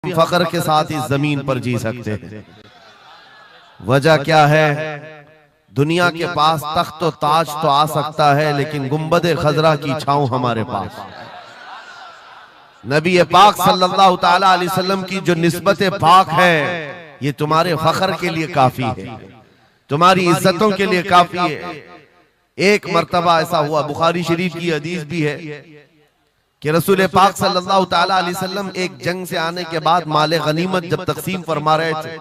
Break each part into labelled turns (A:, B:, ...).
A: हम फख्र के साथ इस जमीन पर जी सकते हैं। वजह क्या है? दुनिया के पास तख्त और ताज तो आ सकता है, लेकिन गुंबद खजरा की छांव हमारे पास। नबी पाक सल्लल्लाहु ताला अलैहि वसल्लम की जो निस्बत पाक है, ये तुम्हारे फख्र के लिए काफी है, तुम्हारी इज्जतों के लिए काफी है। एक मर्तबा ऐसा हुआ, बुखारी शरीफ की हदीस भी है कि रसूल पाक सल्लल्लाहु ताला अलैहि वसल्लम एक जंग से आने के बाद माले गनीमत जब तकसीम फरमा रहे थे,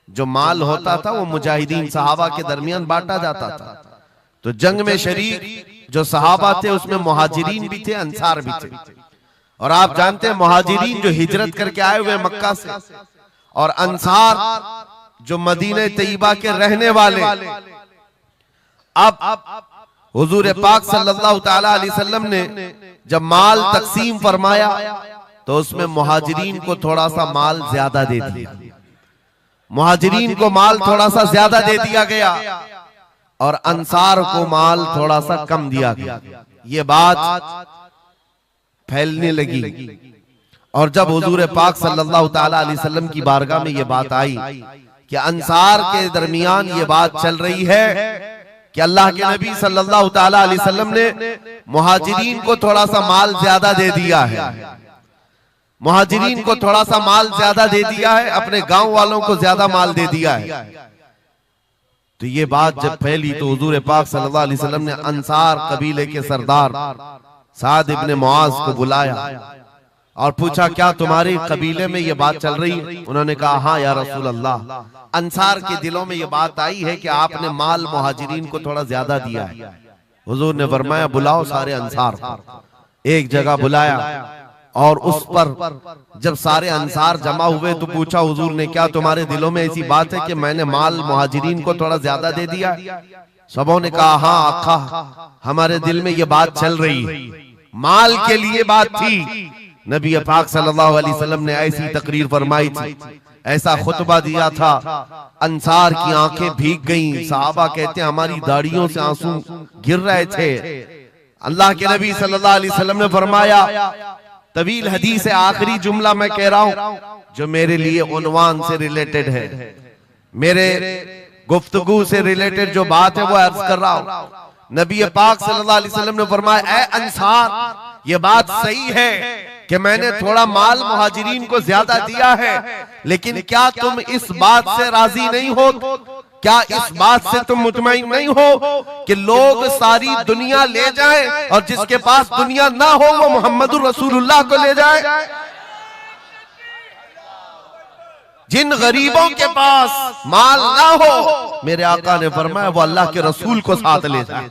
A: जो माल होता था वो मुजाहिदीन सहाबा के दरमियान बांटा जाता था। तो जंग में शरीक जो सहाबा थे उसमें मुहाजिरीन भी थे, अंसार भी थे। और आप जानते हैं मुहाजिरीन जो हिजरत करके आए हुए मक्का से, और अंसार जो मदीने तैयबा के रहने वाले। अब हुजूर पाक सल्लल्लाहु ताला अलैहि वसल्लम ने जब माल तकसीम फरमाया तो उसमें मुहाजिरीन को थोड़ा सा माल ज्यादा दे दिया, मुहाजिरीन को माल थोड़ा सा ज्यादा दे दिया गया और अंसार को माल थोड़ा सा कम दिया गया। ये बात फैलने लगी और जब हुजूर पाक सल्लल्लाहु ताला अलैहि वसल्लम की बारगाह में ये बात आई कि अंसार के दरमियान ये बात चल रही है कि अल्लाह के नबी सल्लल्लाहु ताला अलैहि वसल्लम ने मुहाजिरीन को थोड़ा सा माल ज्यादा दे दिया है, मुहाजिरीन को थोड़ा सा माल ज्यादा दे दिया है, अपने गांव वालों को ज्यादा माल दे दिया है। तो ये बात जब फैली तो हुजूर पाक सल्लल्लाहु अलैहि वसल्लम ने अंसार कबीले के सरदार साद इब्ने मुआज को बुलाया और पूछा, क्या तुम्हारे कबीले में ये बात चल रही है? उन्होंने कहा, हाँ या रसूल अल्लाह, अंसार के दिलों में ये बात आई है कि आपने माल मुहाजिरीन को थोड़ा ज्यादा दिया है। हुजूर ने फरमाया, बुलाओ सारे अंसार को। एक जगह बुलाया और उस पर जब सारे अंसार जमा हुए तो पूछा हुजूर ने, क्या तुम्हारे दिलों में ऐसी बात है कि मैंने माल मुहाजिरीन को थोड़ा ज्यादा दे दिया? सबों ने कहा, हाँ आका, हमारे दिल में ये बात चल रही है, माल के लिए बात थी। नबी पाक सल्लल्लाहु अलैहि वसल्लम ने ऐसी तकरीर फरमाई थी, ऐसा खुतबा दिया था, अंसार की आंखें भीग गईं। सहाबा कहते हैं हमारी दाढ़ियों से आंसू गिर रहे थे। अल्लाह के नबी सल्लल्लाहु अलैहि वसल्लम ने फरमाया, तवील हदीस है, आखिरी जुमला मैं कह रहा हूं जो मेरे लिए उन्वान से रिलेटेड है, मेरे गुफ्तगू से रिलेटेड जो बात है वो अर्ज कर रहा हूं। नबी पाक सल्लल्लाहु अलैहि वसल्लम ने फरमाया, ए अंसार, ये बात सही है कि मैंने थोड़ा माल मुहाजिरीन को ज्यादा दिया है, लेकिन क्या तुम इस बात से राजी नहीं हो? क्या इस बात से तुम मुतमईन नहीं हो कि लोग सारी दुनिया ले जाएं और जिसके पास दुनिया ना हो वो मोहम्मदुर रसूलुल्लाह को ले जाए? जिन गरीबों के पास माल ना हो, मेरे आका ने फरमाया, वो अल्लाह के रसूल को साथ ले जाए।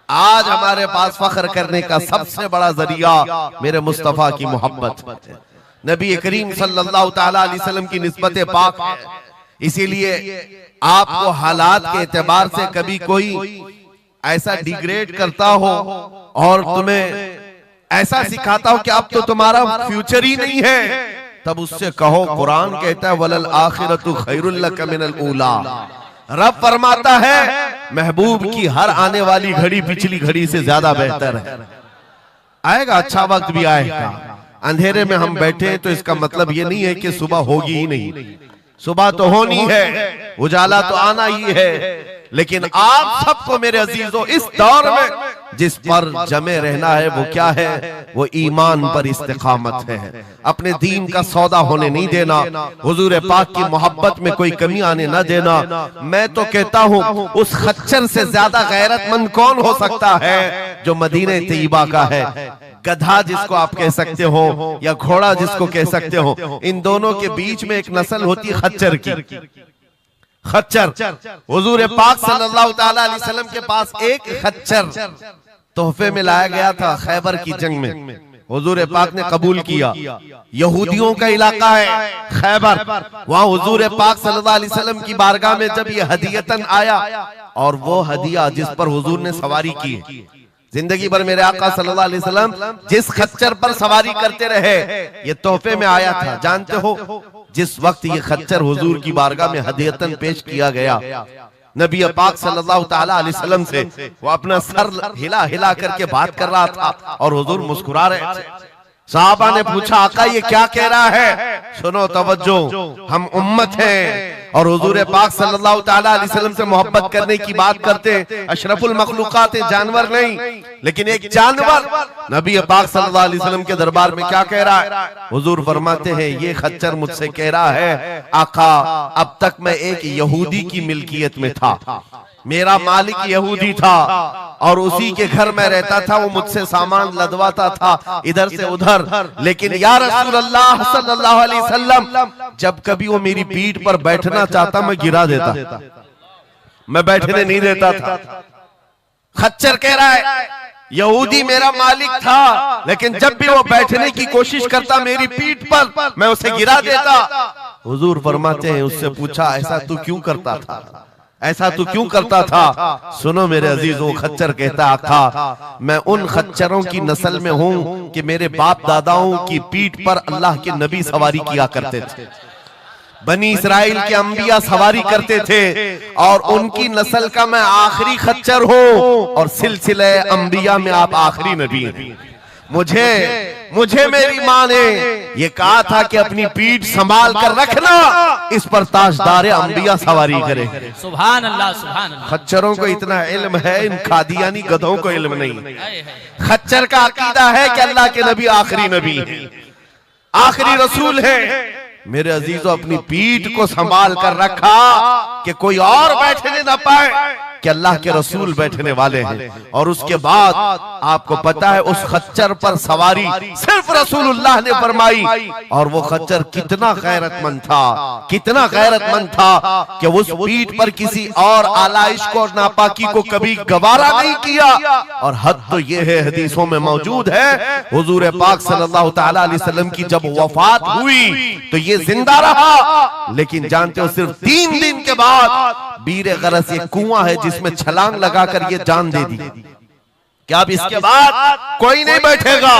A: आज हमारे पास फख्र करने का सबसे बड़ा जरिया मेरे मुस्तफा की मोहब्बत है, नबी करीम सल्लल्लाहु ताला अलैहि वसल्लम की निस्बत पाक है। इसीलिए आपको हालात के एतबार से कभी कोई ऐसा डिग्रेड करता हो और तुम्हें ऐसा सिखाता हो कि अब तो तुम्हारा फ्यूचर ही नहीं है, तब उससे कहो, कुरान कहता है, वलल आखिरतु खैरुल लक मिनल ऊला। रब फरमाता है महबूब की हर आने वाली घड़ी पिछली घड़ी से ज्यादा बेहतर है। आएगा, अच्छा वक्त भी आएगा। अंधेरे में हम बैठे हैं तो इसका मतलब ये नहीं है कि सुबह होगी ही नहीं, सुबह तो होनी है, उजाला तो आना ही है। लेकिन आप सबको मेरे अजीजों इस दौर में जिस पर जमे रहना है वो क्या है? वो ईमान पर इस्तिकामत है, अपने दीन का सौदा होने नहीं देना, हुजूर पाक की मोहब्बत में कोई कमी आने ना देना। मैं तो कहता हूँ उस खच्चर से ज्यादा गैरतमंद कौन हो सकता है जो मदीने तैयबा का है। गधा जिसको आप कह सकते हो या घोड़ा जिसको कह सकते हो, इन दोनों के बीच में एक नस्ल होती है खच्चर की। खच्चर, हुजूर पाक सल्लल्लाहु ताला अलैहि वसल्लम के पास एक खच्चर तोहफे में लाया गया था खैबर की जंग में। हुजूर पाक ने कबूल किया। यहूदियों का इलाका है खैबर, वहां हुजूर पाक सल्लल्लाहु अलैहि वसल्लम की बारगाह में जब ये हदियतन आया, और वो हदिया जिस पर हुजूर ने सवारी की, जिंदगी भर मेरे आका सल्लल्लाहु अलैहि वसल्लम जिस खच्चर पर सवारी करते रहे, ये तोहफे में आया था। जानते हो जिस वक्त ये खच्चर हुजूर की बारगाह में हदियतन पेश किया गया, नबी पाक सल्लल्लाहु ताला अलैहि वसल्लम से वो अपना सर हिला हिला करके बात कर रहा था और हुजूर मुस्कुरा रहे थे। साहबा ने पूछा आका ये क्या कह रहा है? सुनो तवज्जो, हम उम्मत हैं और हुजूर पाक सल्लल्लाहु ताला अलैहि वसल्लम से मोहब्बत करने की बात करते हैं। अशरफुल मखलूकात है, जानवर नहीं, लेकिन एक जानवर नबी पाक सल्लल्लाहु अलैहि वसल्लम के दरबार में क्या कह रहा है? हुजूर फरमाते हैं ये खच्चर मुझसे कह रहा है आका अब तक मैं एक यहूदी की मिल्कियत में था, मेरा मालिक यहूदी था और उसी के घर में रहता था, वो मुझसे सामान लदवाता था इधर से उधर, लेकिन या रसूल अल्लाह सल्लल्लाहु अलैहि वसल्लम जब कभी वो मेरी पीठ पर बैठना चाहता मैं गिरा देता, मैं बैठने नहीं देता था। खच्चर कह रहा है यहूदी मेरा मालिक था, लेकिन जब भी वो बैठने की कोशिश करता मेरी पीठ पर मैं उसे गिरा देता। हुजूर फरमाते हैं उससे पूछा ऐसा तू क्यों करता था, ऐसा तू क्यों करता था? सुनो मेरे अजीजों, खच्चर कहता आका मैं उन खच्चरों की नस्ल में हूं कि मेरे बाप दादाओं की पीठ पर अल्लाह के नबी सवारी किया करते थे, बनी इसराइल के अंबिया सवारी करते थे और उनकी नस्ल का मैं आखिरी खच्चर हूं और सिलसिले अंबिया में आप आखिरी नबी हैं। मुझे मेरी माँ ने ये कहा था कि अपनी पीठ संभाल कर रखना, इस पर ताजदार अंबिया सवारी करे।
B: सुभान अल्लाह, सुभान अल्लाह।
A: खच्चरों को इतना इल्म है, इन कादियानी गधों को इल्म नहीं। खच्चर का अकीदा है कि अल्लाह के नबी आखिरी नबी है, आखिरी रसूल है। मेरे अजीजों अपनी पीठ को संभाल कर रखा कि कोई और बैठने ना पाए, कि अल्लाह के रसूल बैठने वाले हैं। और उसके बाद आपको पता है उस खच्चर पर सवारी सिर्फ रसूलुल्लाह ने फरमाई, और वो खच्चर कितना गैरतमंद था, कितना गैरतमंद था कि उस पीठ पर किसी और आलाइश को और नापाकी को कभी गवारा नहीं किया। और हद तो ये है हदीसों में मौजूद है हुजूर पाक सल्लल्लाहु ताला अलैहि वसल्लम की जब वफात हुई तो ये जिंदा रहा, लेकिन जानते हो सिर्फ 3 दिन के बाद बीरे गरस एक कुआं है जिसमें छलांग लगाकर ये जान दे दी कि अब इसके बाद कोई नहीं बैठेगा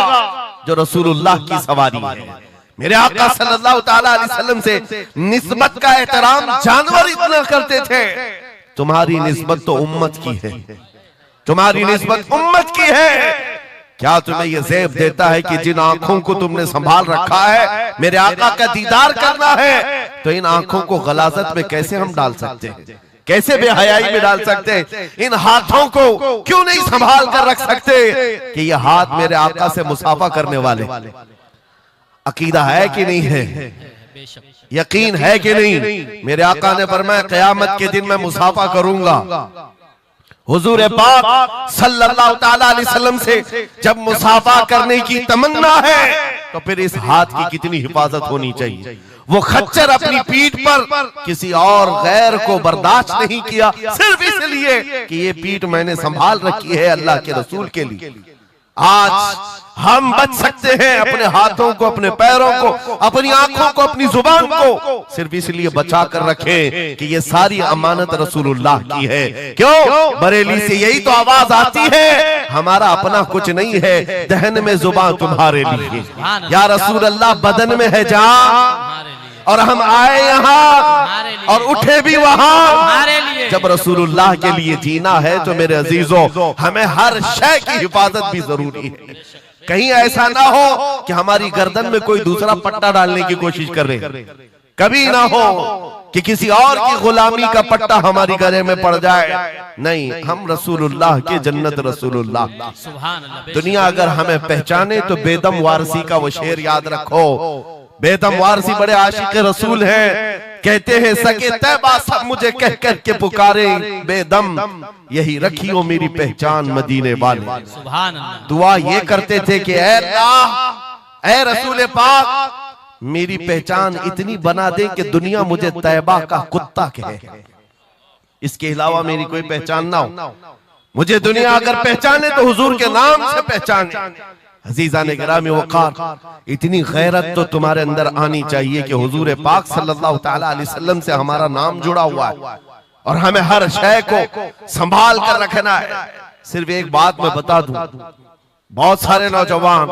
A: जो रसूलुल्लाह की सवारी है। मेरे आका सल्लल्लाहु ताला अलैहि वसल्लम से निस्बत का एहतराम जानवर इतना करते थे, तुम्हारी निस्बत तो उम्मत की है, तुम्हारी निस्बत उम्मत की है। क्या तुम्हें यह ज़ेब देता है कि जिन आंखों को तुमने संभाल रखा है मेरे आका का दीदार करना है, तो इन आंखों को गलाजत में कैसे हम डाल सकते हैं, कैसे बेहयाई में डाल सकते हैं? इन हाथों को क्यों नहीं संभाल कर रख सकते कि ये हाथ मेरे आका से मुसाफा करने वाले? अकीदा है कि नहीं है, यकीन है कि नहीं? मेरे आका ने फरमाया क़यामत के दिन मैं मुसाफा करूंगा। हुजूर पाक सल्लल्लाहु ताला अलैहि वसल्लम से जब मुसाफा करने की तमन्ना है तो फिर इस हाथ की कितनी हिफाजत होनी चाहिए। वो खच्चर अपनी पीठ पर किसी और गैर को बर्दाश्त नहीं किया, सिर्फ इसलिए कि ये पीठ मैंने संभाल रखी है अल्लाह के रसूल के लिए। आज हम बच सकते हैं अपने हाथों को, अपने पैरों को, अपनी आंखों को, अपनी जुबान को सिर्फ इसलिए बचा कर रखें कि ये सारी अमानत रसूलुल्लाह की है। क्यों? बरेली से यही तो आवाज आती है हमारा अपना कुछ नहीं है, दहन में जुबान तुम्हारे लिए। या रसूल अल्लाह बदन में है जान और हम आए यहाँ और उठे भी वहां। जब रसूलुल्लाह के लिए जीना है तो मेरे अजीजों हमें हर शय की हिफाजत भी जरूरी है। कहीं ऐसा ना हो कि हमारी गर्दन में कोई दूसरा पट्टा डालने की कोशिश कर रहे, कभी ना हो कि किसी और की गुलामी का पट्टा हमारी गले में पड़ जाए। नहीं, हम रसूलुल्लाह के जन्नत रसूलुल्लाह। दुनिया अगर हमें पहचाने तो बेदम वारसी का वो शेर याद रखो। बेदम वारसी बड़े आशिक रसूल हैं, कहते हैं सके तैबा सब मुझे कह कर के पुकारे, बेदम यही रखियो मेरी पहचान मदीने वाले। दुआ ये करते थे कि ऐ अल्लाह, ऐ रसूल पाक मेरी पहचान इतनी बना दे कि दुनिया मुझे तैबा का कुत्ता कहे, इसके अलावा मेरी कोई पहचान ना हो। मुझे दुनिया अगर पहचाने तो हुजूर के नाम से पहचाने। अजीज़ान गिरामी वक़ार, इतनी गैरत तो तुम्हारे अंदर आनी चाहिए कि हुजूर पाक सल्लल्लाहु ताला अलैहि वसल्लम से हमारा नाम जुड़ा हुआ है और हमें हर शय को संभाल कर रखना है। सिर्फ एक बात मैं बता दूं, बहुत सारे नौजवान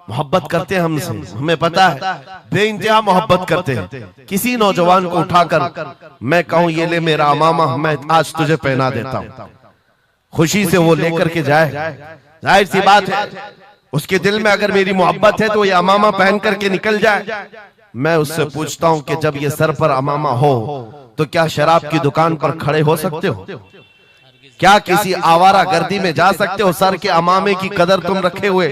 A: मोहब्बत करते हैं हमसे, हमें पता है, बेइंतहा मोहब्बत करते हैं। किसी नौजवान को उठाकर मैं कहूं ये ले मेरा अमामा, मैं आज तुझे पहना देता हूं, खुशी से वो लेकर के जाए, जाहिर सी बात है उसके दिल में अगर मेरी मोहब्बत है तो ये अमामा पहन करके निकल जाए। मैं उससे पूछता हूं कि जब ये सर पर अमामा हो तो क्या शराब की दुकान पर खड़े हो सकते हो? क्या किसी आवारा गर्दी में जा सकते हो? सर के अमामे की कदर तुम रखे हुए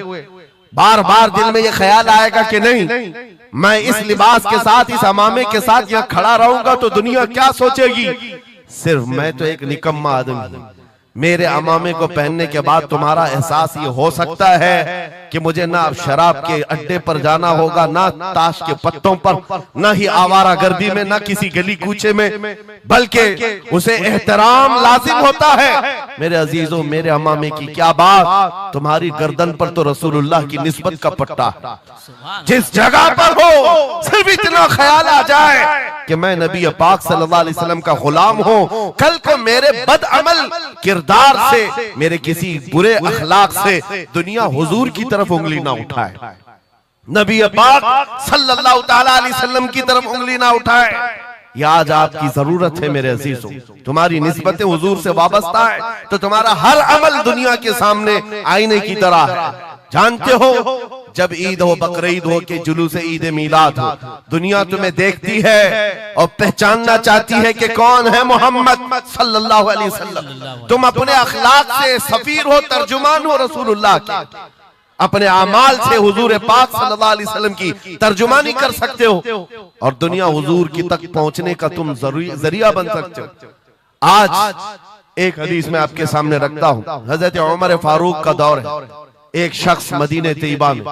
A: बार बार दिल में ये ख्याल आएगा कि नहीं, मैं इस लिबास के साथ, इस अमामे के साथ यहाँ खड़ा रहूंगा तो दुनिया क्या सोचेगी? सिर्फ मैं तो एक निकम्मा आदमी, मेरे अमामे को पहनने के बाद तुम्हारा एहसास ये हो सकता है कि मुझे ना शराब के अड्डे पर जाना होगा, ना ताश के पत्तों पर, ना ही आवारा गर्दी में, ना किसी गली कूचे में, बल्कि उसे एहतराम लाजिम होता है। मेरे अजीजों, मेरे अमामे की क्या बात, तुम्हारी गर्दन पर तो रसूलुल्लाह की निस्बत का पट्टा है। जिस जगह पर हो सिर्फ इतना ख्याल आ जाए कि मैं नबी पाक सल्लल्लाहु अलैहि वसल्लम का गुलाम हूं, कल को मेरे बदअमल किरदार से, मेरे किसी बुरे अखलाक से दुनिया हुजूर की तरफ उंगली ना उठाए, नबी पाक सल्लल्लाहु ताला अलैहि वसल्लम की तरफ उंगली ना उठाए। यह आज आपकी जरूरत है मेरे अजीजों। तुम्हारी निस्बतें हुजूर से वाबस्ता है तो तुम्हारा हर अमल दुनिया के सामने आईने की तरह है। जानते हो, जब ईद हो, बकरीद हो के जुलूस ईद मिलाद हो, दुनिया तुम्हें देखती है और पहचानना चाहती है कि कौन है मोहम्मद सल्लल्लाहु अलैहि वसल्लम। तुम अपने अखलाक से सफीर हो, तर्जुमान हो रसूलुल्लाह के, अपने अमाल से हुजूर पाक सल्लल्लाहु अलैहि वसल्लम की तर्जुमानी कर सकते हो और दुनिया हुजूर की तक पहुंचने का तुम जरिया बन सकते हो। आज एक हदीस में आपके सामने रखता हूं। हजरत उमर फारूक का दौर है। एक शख्स मदीने तैयबा में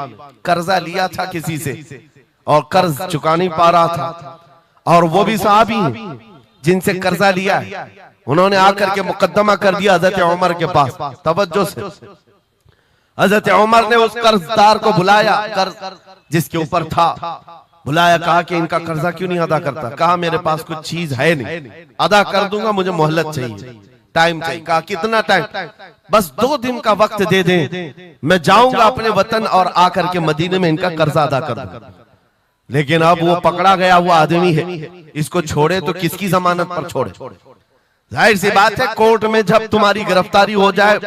A: कर्जा लिया था किसी से और कर्ज चुका नहीं पा रहा था, और वो भी सहाबी हैं जिनसे कर्जा लिया है। उन्होंने आकर के मुकद्दमा कर दिया हजरत उमर के पास। तवज्जो से, हजरत उमर ने उस कर्जदार को बुलाया, कर्ज जिसके ऊपर था, बुलाया, कहा कि इनका कर्जा क्यों नहीं अदा करता? कहा मेरे पास कुछ चीज है नहीं, अदा कर दूंगा, मुझे मोहलत चाहिए, टाइम चाहिए। कहा कितना टाइम? बस 2 दिन का वक्त दे दें, मैं जाऊंगा अपने वतन और आकर के मदीने में इनका कर्जा अदा कर दूंगा। लेकिन अब वो पकड़ा गया हुआ आदमी है, इसको छोड़े तो किसकी जमानत पर छोड़े? जाहिर सी बात है, कोर्ट में जब तुम्हारी गिरफ्तारी हो जाए,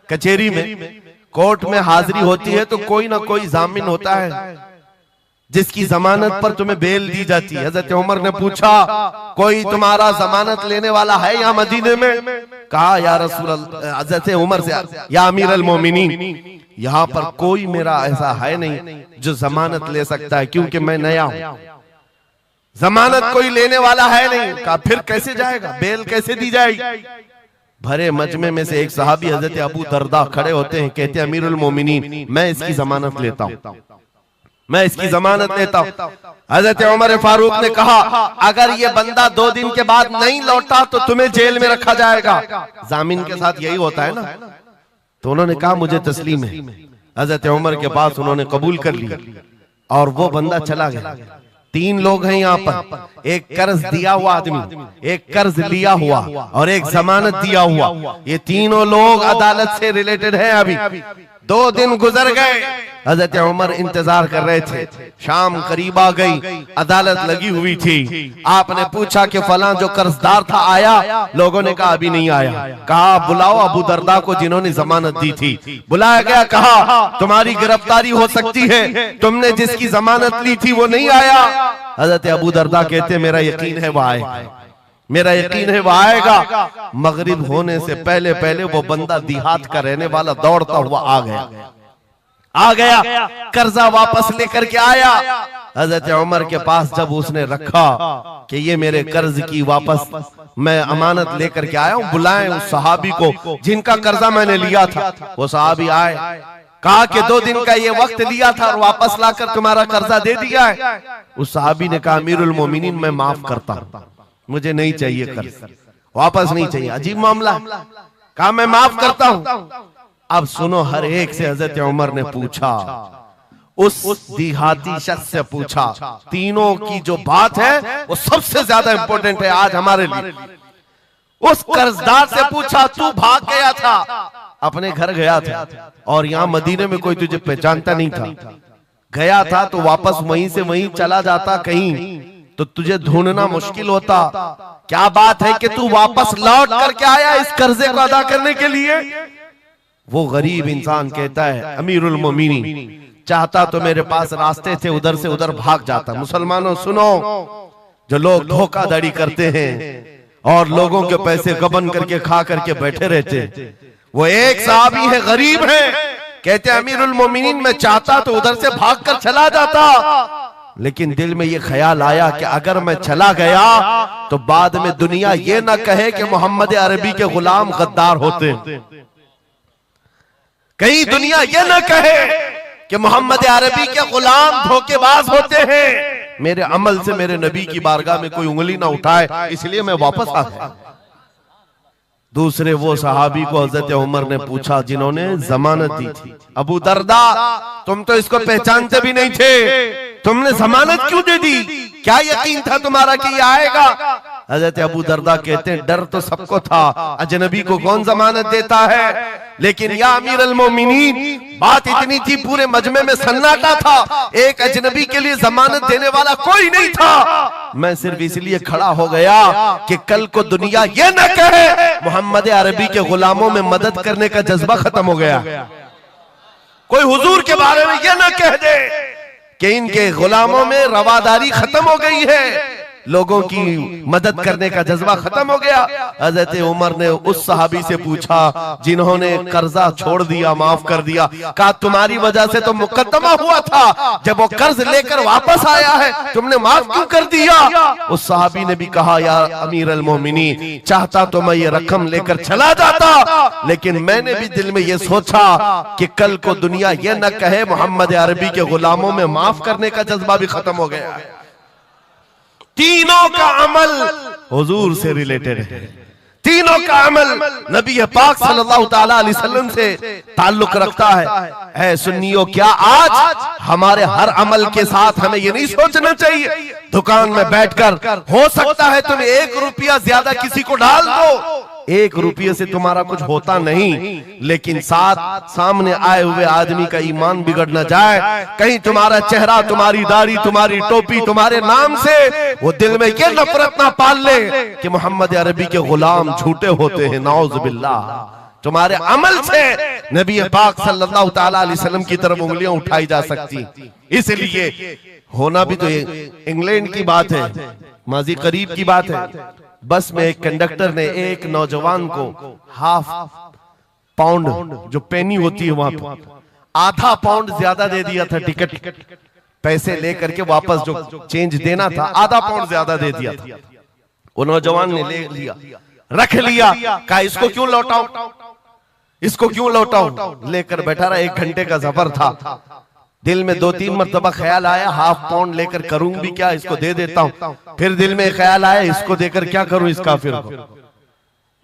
A: कचहरी में, कोर्ट में हाजिरी होती है तो कोई ना कोई जामिन होता है जिसकी जमानत पर तुम्हें बेल दी जाती है। हजरत उमर ने पूछा, कोई तुम्हारा जमानत लेने वाला है यहाँ मदीने में? कहा या रसूल अल्लाह, हजरत उमर से, या अमीर अल मोमिनीन, यहाँ पर कोई मेरा ऐसा है नहीं जो जमानत ले सकता है, क्योंकि मैं नया हूं, जमानत कोई लेने वाला है नहीं। कहा फिर कैसे जाएगा, बेल कैसे दी जाएगी? भरे मजमे में से एक सहाबी हजरत अबू दरदा खड़े होते हैं, कहते हैं अमीरुल मोमिनीन, मैं इसकी जमानत लेता हूं, मैं इसकी जमानत लेता हूं। हजरत उमर फारूक ने कहा, अगर ये बंदा 2 दिन के बाद नहीं लौटा तो तुम्हें जेल में रखा जाएगा। जामिन के साथ यही होता है ना। तो उन्होंने कहा मुझे तस्लीम है। हजरत उमर के पास उन्होंने कबूल कर लिया और वो बंदा चला गया। 3 लोग हैं यहाँ पर, एक कर्ज दिया हुआ आदमी, एक कर्ज लिया हुआ और एक जमानत दिया हुआ। ये तीनों लोग अदालत से रिलेटेड हैं। अभी 2 दिन गुजर गए, हजरत उमर इंतजार कर रहे थे। शाम करीब आ गई, अदालत लगी हुई थी। आपने पूछा कि फलां जो कर्जदार था आया? लोगों ने कहा अभी नहीं आया। कहा बुलाओ अबू दरदा को जिन्होंने जमानत दी थी। बुलाया गया, कहा तुम्हारी गिरफ्तारी हो सकती है, तुमने जिसकी जमानत ली थी वो नहीं आया। हजरत अबू दरदा कहते मेरा यकीन है वो आएगा, मेरा यकीन है वो आएगा। मगरिब होने से पहले पहले वो बंदा देहात का रहने वाला दौड़ता हुआ आ गया, कर्जा वापस लेकर के आया। हजरत उमर के पास जब उसने रखा कि ये मेरे कर्ज की वापस मैं अमानत लेकर के आया हूं, बुलाएं उस सहाबी को जिनका कर्जा मैंने लिया था। वो सहाबी आए, कहा कि 2 दिन का ये वक्त लिया था और वापस लाकर तुम्हारा कर्जा दे दिया है। उस सहाबी ने कहा अमीरुल मोमिनीन मैं माफ करता हूं, मुझे नहीं चाहिए कर्ज, वापस नहीं चाहिए। अजीब मामला। कहा मैं माफ करता हूं। अब सुनो, हर एक से हजरत उमर ने पूछा, उस देहाती शख्स से पूछा। तीनों की जो बात है वो सबसे ज्यादा इंपॉर्टेंट है आज हमारे लिए। उस कर्जदार से पूछा, तू भाग गया था, अपने घर गया था और यहाँ मदीने में कोई तुझे पहचानता नहीं था, गया था तो वापस वहीं से वहीं चला जाता कहीं तो तुझे ढूंढना मुश्किल होता। क्या बात है कि तू वापस लौट करके आया इस कर्जे को अदा करने के लिए? वो गरीब इंसान कहता है अमीरुल मोमिनीन, चाहता तो मेरे पास रास्ते थे उधर से उधर भाग जाता। मुसलमानों सुनो, जो लोग धोखाधड़ी करते हैं और लोगों के पैसे गबन करके खा करके बैठे रहते, वो एक साहबी है, गरीब है, कहते अमीरुल मोमिनीन मैं चाहता तो उधर से भागकर चला जाता, लेकिन दिल में ये ख्याल आया कि अगर मैं चला गया तो बाद में दुनिया ये ना कहे कि मोहम्मद अरबी के गुलाम गद्दार होते, कहीं दुनिया ये ना कहे कि मोहम्मद अरबी के गुलाम धोखेबाज होते हैं। मेरे अमल से मेरे नबी की बारगाह में कोई उंगली ना उठाए, इसलिए मैं वापस आ गया। दूसरे वो सहाबी को हजरत उमर ने पूछा जिन्होंने जमानत दी थी, अबू दरदा तुम तो इसको पहचानते भी नहीं थे, तुमने जमानत क्यों दे दी? क्या यकीन था तुम्हारा कि ये आएगा? हजरत अबू दरदा कहते हैं डर तो सबको था, अजनबी को कौन जमानत देता है, लेकिन या अमीर अल मोमिनीन बात इतनी थी पूरे मजमे में सन्नाटा था, एक अजनबी के लिए जमानत देने वाला कोई नहीं था। मैं सिर्फ इसलिए खड़ा हो गया कि कल को दुनिया ये न कहे मोहम्मद अरबी के गुलामों में मदद करने का जज्बा खत्म हो गया, कोई हुजूर के बारे में ये न कह दे कि इनके गुलामों में रवादारी खत्म हो गई है, लोगों की मदद करने का जज्बा खत्म हो गया। हजरत उमर ने उस सहाबी से पूछा जिन्होंने कर्जा छोड़ दिया, माफ कर दिया, कहा तुम्हारी वजह से तो मुकदमा हुआ था, जब वो कर्ज लेकर वापस आया है तुमने माफ क्यों कर दिया? उस सहाबी ने भी कहा या अमीर अल मोमिनीन चाहता तो मैं ये रकम लेकर चला जाता, लेकिन मैंने भी दिल में ये सोचा कि कल को दुनिया ये न कहे मोहम्मद अरबी के गुलामों में माफ करने का जज्बा भी खत्म हो गया। तीनों का अमल हुजूर से रिलेटेड है, तीनों का अमल नबी पाक सल्लल्लाहु ताला अलैहि वसल्लम से ताल्लुक रखता है। ऐ सुन्नियों, क्या आज हमारे हर अमल के साथ हमें ये नहीं सोचना चाहिए दुकान में बैठकर हो सकता है तुम 1 रुपया ज्यादा किसी को डाल दो, 1 रुपये से तुम्हारा कुछ होता नहीं, लेकिन साथ सामने आए हुए आदमी का ईमान बिगड़ न जाए, कहीं तुम्हारा चेहरा, तुम्हारी दाढ़ी, तुम्हारी टोपी, तुम्हारे नाम से वो दिल में ये नफरत ना पाल ले कि मोहम्मद अरबी के गुलाम झूठे होते हैं, नाउज़ बिल्लाह। तुम्हारे अमल से नबी पाक सल्लल्लाहु ताला अलैहि वसल्लम की तरफ उंगलियां उठाई जा सकती। इसलिए होना भी तो इंग्लैंड की बात है, माजी करीब की बात है, बस में एक कंडक्टर ने एक नौजवान को ½ पाउंड जो पेनी होती है वहां पर ½ पाउंड ज्यादा दे दिया था, टिकट पैसे लेकर के वापस जो चेंज देना था ½ पाउंड ज्यादा दे दिया था। वो नौजवान ने ले लिया, रख लिया, कहा इसको क्यों लौटाऊं, इसको क्यों लौटाऊं, लेकर बैठा रहा। 1 घंटे का सफर था, दिल में 2-3 मरतबा ख्याल आया ½ पाउंड लेकर करूं भी क्या, इसको दे देता हूं, फिर दिल में ख्याल आया इसको देकर क्या करूं इस काफिर को।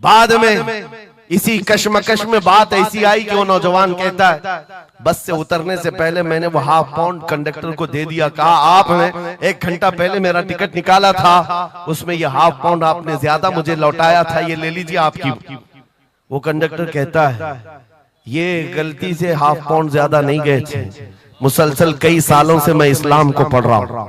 A: बाद में इसी कशमकश में बात ऐसी आई कि वो नौजवान कहता है बस से उतरने से पहले मैंने वो ½ पाउंड कंडक्टर को दे दिया, कहा आपने 1 घंटा पहले मेरा टिकट निकाला था, उसमें ये ½ पाउंड आपने ज्यादा मुझे लौटाया था, ये ले लीजिए आपकी। वो कंडक्टर कहता है ये गलती से ½ पाउंड ज्यादा नहीं गए थे, मुसलसल कई सालों से मैं इस्लाम को पढ़ रहा हूं,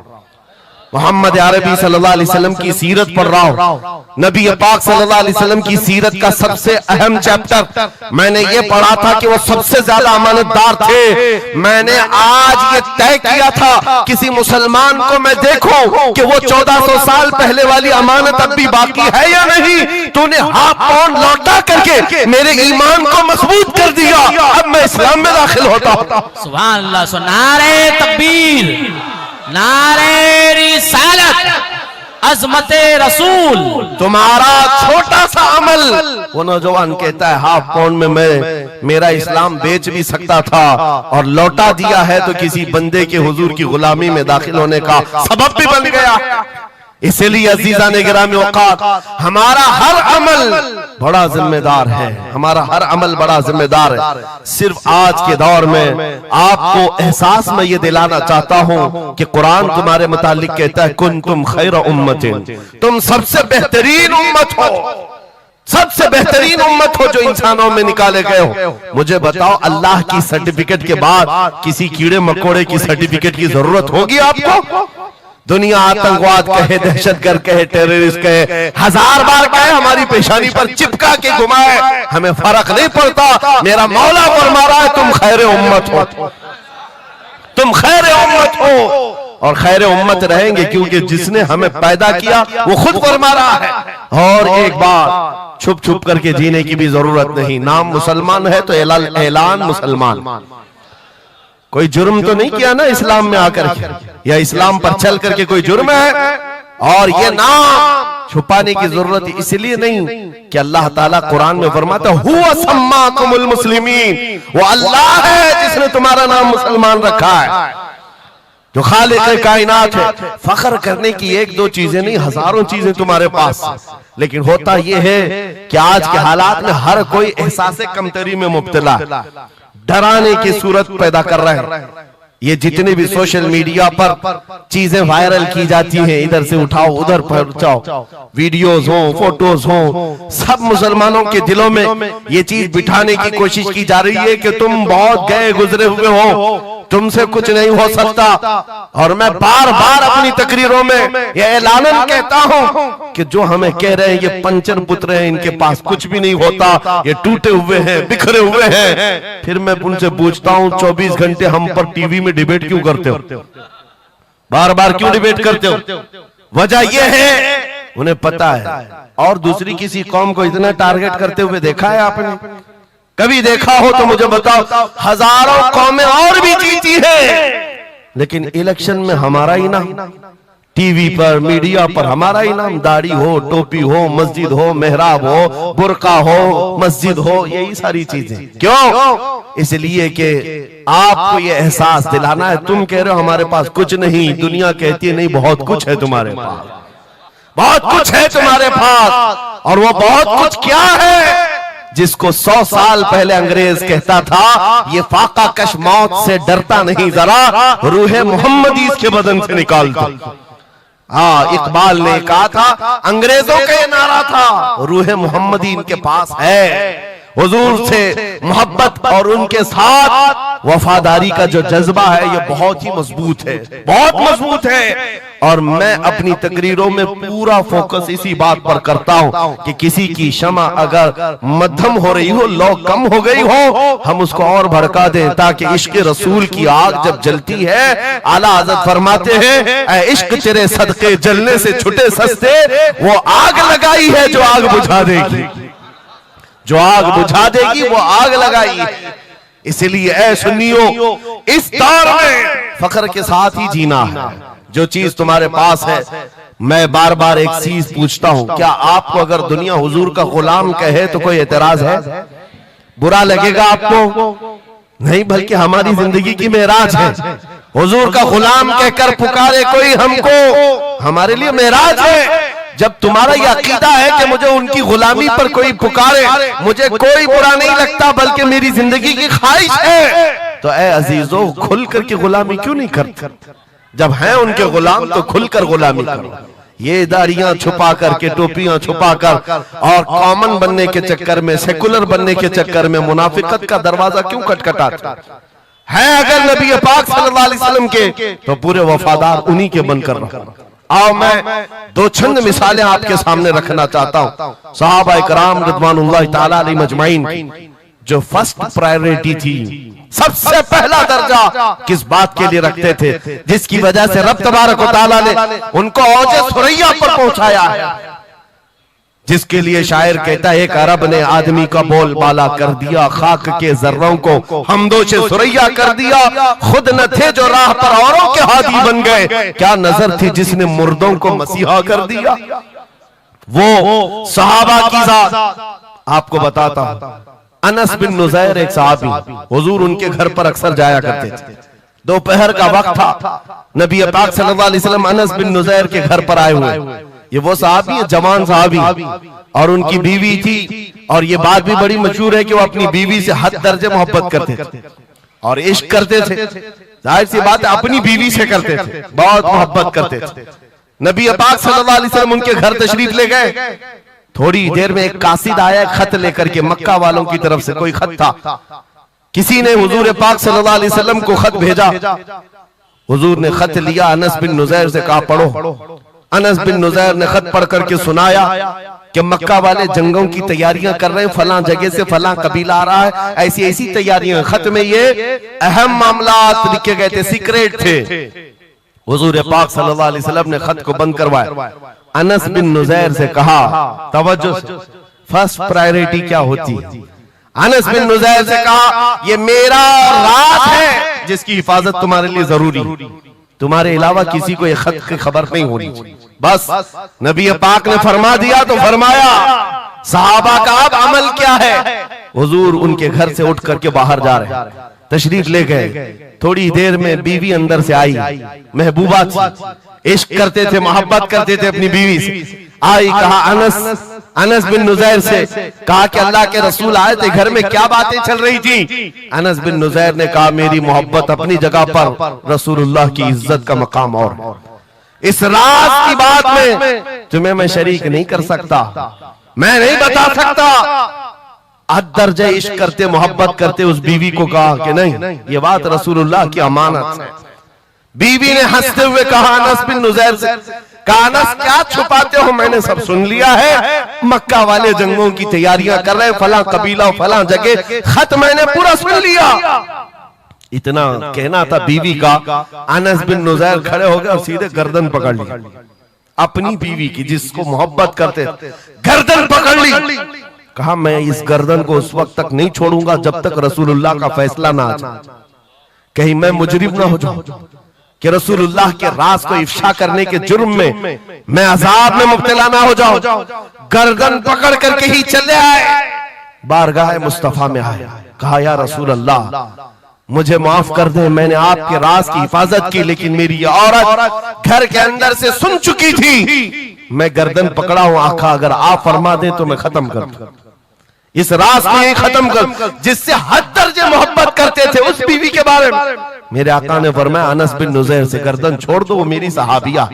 A: मोहम्मद अरबी सल्लल्लाहु अलैहि वसल्लम की सीरत पढ़ रहा हूं, नबी पाक सल्लल्लाहु अलैहि वसल्लम की सीरत का सबसे अहम चैप्टर मैंने ये पढ़ा था कि वो सबसे ज्यादा अमानतदार थे। मैंने आज ये तय किया था किसी मुसलमान को मैं देखूं कि वो 1400 साल पहले वाली अमानत अब भी बाकी है या नहीं, तूने ½ पाउंड लौटा करके मेरे ईमान को मजबूत कर दिया, अब मैं इस्लाम में दाखिल होता हूं।
B: सुभान अल्लाह, नारे तकबीर, नारे रिसालत, अज़मते रसूल।
A: तुम्हारा छोटा सा अमल, वो नौजवान कहता है ½ पाउंड में मैं मेरा इस्लाम बेच भी सकता था और लौटा दिया है तो किसी बंदे के हुजूर की गुलामी में दाखिल होने का सबब भी बन गया। इसलिए अजीजान गिरामी औकात, हमारा हर अमल बड़ा जिम्मेदार है, हमारा हर अमल बड़ा जिम्मेदार है। सिर्फ आज के दौर में आपको एहसास में ये दिलाना चाहता हूं कि कुरान तुम्हारे मुतालिक कहता है कुंतुम खैर उम्मतिन, तुम सबसे बेहतरीन उम्मत हो, सबसे बेहतरीन उम्मत हो जो इंसानों में निकाले गए हो। मुझे बताओ अल्लाह की सर्टिफिकेट के बाद किसी कीड़े मकोड़े की सर्टिफिकेट की जरूरत होगी आपको? दुनिया आतंकवाद कहे, दहशतगर्द कहे, टेररिस्ट कहे, 1000 बार कहे, हमारी पेशानी पर चिपका के घुमाए, हमें फर्क नहीं पड़ता। मेरा मौला फरमा रहा है तुम खैर उम्मत हो, तुम खैर उम्मत हो और खैर उम्मत रहेंगे, क्योंकि जिसने हमें पैदा किया वो खुद फरमा रहा है। और एक बात, छुप छुप करके जीने की भी जरूरत नहीं। नाम मुसलमान है तो ऐलान मुसलमान। कोई जुर्म तो नहीं किया ना इस्लाम में आकर के, या इस्लाम पर चल करके कोई जुर्म है। और ये नाम छुपाने की जरूरत इसलिए नहीं कि अल्लाह ताला कुरान में फरमाता हुवा सम्माकुमुल मुस्लिमीन, वो अल्लाह है जिसने तुम्हारा नाम मुसलमान रखा है, जो खालिक कायनात है। फख्र करने की एक दो चीजें नहीं, हजारों चीजें तुम्हारे पास। लेकिन होता यह है कि आज के हालात में हर कोई एहसास कमतरी में मुब्तला, डराने की सूरत पैदा कर रहे हैं। ये जितने भी सोशल मीडिया पर चीजें वायरल की जाती हैं, इधर से उठाओ उधर पहुंचाओ, वीडियोस हो, फोटोज हो, सब मुसलमानों के दिलों में ये चीज बिठाने की कोशिश की जा रही है कि तुम बहुत गए गुजरे हुए हो, तुमसे कुछ नहीं हो सकता। और मैं बार बार अपनी तकरीरों में ये ऐलानन कहता हूं कि जो हमें कह रहे हैं ये पंचर पुत्र हैं, इनके पास कुछ भी नहीं होता, ये टूटे हुए हैं, बिखरे हुए हैं। फिर मैं उनसे पूछता हूं 24 घंटे हम पर टीवी में डिबेट क्यों करते हो, बार बार क्यों डिबेट करते हो? वजह यह है उन्हें पता है। और दूसरी किसी कौम को इतना टारगेट करते हुए देखा है आपने? कभी देखा हो तो मुझे बताओ। हजारों कौमें और भी जीती है, लेकिन इलेक्शन में हमारा ही नाम, टीवी पर मीडिया पर हमारा ही नाम, दाढ़ी हो, टोपी हो, मस्जिद हो, मेहराब हो, बुर्का हो, मस्जिद हो, यही सारी चीजें। क्यों? इसलिए कि आपको ये एहसास दिलाना है। तुम कह रहे हो हमारे पास कुछ नहीं, दुनिया कहती है नहीं बहुत कुछ है तुम्हारे पास, बहुत कुछ है तुम्हारे पास। और वो बहुत कुछ क्या है जिसको 100 साल पहले अंग्रेज कहता था ये फाका कश मौत से डरता नहीं, जरा रूहे मोहम्मदी इसके बदन से निकाल दो। हाँ, इकबाल ने कहा था, अंग्रेजों का ये नारा था, रूहे मोहम्मदी इनके पास है। हुजूर से मोहब्बत और उनके साथ वफादारी का जो जज्बा है ये बहुत ही मजबूत है, बहुत मजबूत है। और मैं अपनी तकरीरों में पूरा फोकस इसी बात पर करता हूं कि किसी की शमा अगर मध्यम हो रही हो, लौ कम हो गई हो, हम उसको और भड़का दें, ताकि इश्क रसूल की आग जब जलती है, आला हज़रत फरमाते हैं ऐ इश्क तेरे सदके जलने से छुटे सस्ते, वो आग लगाई है जो आग बुझा देगी, जो आग बुझा देगी वो आग लगाई। इसलिए ऐ सुन्नियों, इस दौर में फख्र के साथ ही जीना है। जो चीज तुम्हारे पास है, मैं बार बार एक चीज पूछता हूं, क्या आपको अगर दुनिया हुजूर का गुलाम कहे तो कोई एतराज है? बुरा लगेगा आपको? नहीं, बल्कि हमारी जिंदगी की मेराज है। हुजूर का गुलाम कहकर पुकारे कोई हमको, हमारे लिए मेराज है। जब तुम्हारा यह अकीदा है कि मुझे उनकी गुलामी पर कोई पुकारे, मुझे कोई बुरा नहीं लगता, बल्कि मेरी जिंदगी की ख्वाहिश है, तो ऐ अजीजों खुल करके गुलामी क्यों नहीं करते? जब हैं उनके गुलाम तो खुलकर गुलामी करो। ये दाढ़ियां छुपा करके, टोपियां छुपा कर और कॉमन बनने के चक्कर में, सेकुलर बनने के चक्कर में मुनाफिकत का दरवाजा क्यों खटखटाते हैं? अगर नबी पाक सल्लल्लाहु अलैहि वसल्लम के तो पूरे वफादार उन्हीं के बनकर रहो। आओ मैं दो चंद मिसालें आपके सामने रखना चाहता हूं। सहाबा इकराम रिज़वानुल्लाह ताला अलैहिम अजमाइन की जो फर्स्ट प्रायोरिटी थी, सबसे पहला दर्जा किस बात के लिए रखते थे, जिसकी वजह से रब तबारक व तआला ने उनको औजे सुरैया पर पहुंचाया है, जिसके लिए शायर कहता है एक अरब ने आदमी का बोल बाला कर दिया, खाक के जर्रों को हमदोशे सुरैया कर दिया, खुद न थे जो राह पर औरों के हादी बन गए, क्या नजर थी जिसने मुर्दों को मसीहा कर दिया। वो सहाबा की जात आपको बताता हूं। अनस बिन नुज़ैर एक सहाबी, हुजूर उनके घर पर अक्सर जाया करते थे। दोपहर का वक्त था, नबी पाक सल्लल्लाहु अलैहि वसल्लम अनस बिन नुज़ैर के घर पर आए हुए। ये वो सहाबी है, जवान सहाबी, और उनकी बीवी थी। और ये बात भी बड़ी मशहूर है कि वो अपनी बीवी से हद दर्जे मोहब्बत करते थे और इश्क करते थे। जाहिर सी बात है अपनी बीवी से करते थे, बहुत मोहब्बत करते थे। नबी पाक सल्लल्लाहु अलैहि वसल्लम उनके घर तशरीफ ले गए। थोड़ी देर में एक कासिद आया खत लेकर के, मक्का वालों की तरफ से कोई खत था। किसी ने हुजूर पाक सल्लल्लाहु अलैहि वसल्लम को खत भेजा। हुजूर ने खत लिया, अनस बिन नुज़ैर से कहा पढ़ो। अनस बिन नुज़ैर ने खत पढ़ करके सुनाया कि मक्का वाले जंगों की तैयारियां कर रहे हैं, फलां जगह से फलां कबीला आ रहा है, ऐसी ऐसी तैयारियां। खत में ये अहम मामलात लिखे गए थे, सीक्रेट थे। हुजूर पाक सल्लल्लाहु अलैहि वसल्लम ने खत को बंद करवाया। अनस बिन नुज़ैर से कहा, तवज्जो, फर्स्ट प्रायोरिटी क्या होती है? अनस बिन नुज़ैर से कहा, ये मेरा राज है जिसकी हिफाजत तुम्हारे लिए जरूरी, तुम्हारे अलावा किसी को ये खत की खबर नहीं होनी चाहिए। बस नबी पाक ने फरमा दिया तो फरमाया। सहाबा का अब अमल क्या है? हुजूर उनके घर से उठ करके बाहर जा रहे, तशरीफ ले गए। थोड़ी देर में बीवी अंदर से आई, महबूबा थी, इश्क करते थे, मोहब्बत करते थे अपनी बीवी से। आई, कहा अनस बिन नुज़ैर से कहा कि अल्लाह के रसूल आए थे, घर में क्या बातें चल रही थी? अनस बिन नुज़ैर ने कहा, मेरी मोहब्बत अपनी जगह पर, रसूलुल्लाह की इज्जत का मकाम और। इस राज की बात में तुम्हें मैं शरीक नहीं कर सकता, मैं नहीं बता सकता। अदरजे इश्क करते, मोहब्बत करते उस बीवी को कहा कि नहीं, ये बात रसूलुल्लाह की अमानत है। बीवी ने हंसते हुए कहा अनस बिन नुज़ैर से, कहा अनस क्या छुपाते हो, मैंने सब सुन लिया है। मक्का वाले जंगों की तैयारियां कर रहे हैं, फलां कबीला फलां जगह, खत मैंने पूरा सुन लिया। इतना कहना था बीवी का। अनस बिन नुज़ैर खड़े हो गए और सीधे गर्दन पकड़ ली अपनी बीवी की, जिसको मोहब्बत करते, गर्दन पकड़ ली। कहा मैं इस गर्दन को उस वक्त तक नहीं छोड़ूंगा जब तक रसूलुल्लाह का फैसला ना आ जाए, कहीं मैं मुजरिम ना हो जाऊं कि रसूलुल्लाह के राज को इफ्शा करने के जुर्म में मैं अजाब में मुब्तला ना हो जाऊं। गर्दन पकड़ करके ही चले आए, बारगाह मुस्तफा में आए। कहा या रसूल अल्लाह, मुझे माफ कर दे, मैंने आपके राज की हिफाजत की, लेकिन मेरी ये औरत घर के अंदर से सुन चुकी थी। मैं गर्दन पकड़ा हूं आका, अगर आप फरमा दें तो मैं खत्म कर दूं इस राज को, ही खत्म कर, जिससे हद दर्जे मोहब्बत करते थे उस बीवी के बारे में। मेरे आका ने फरमाया अनस बिन नुज़ैर से गर्दन छोड़ दो, वो मेरी सहाबिया।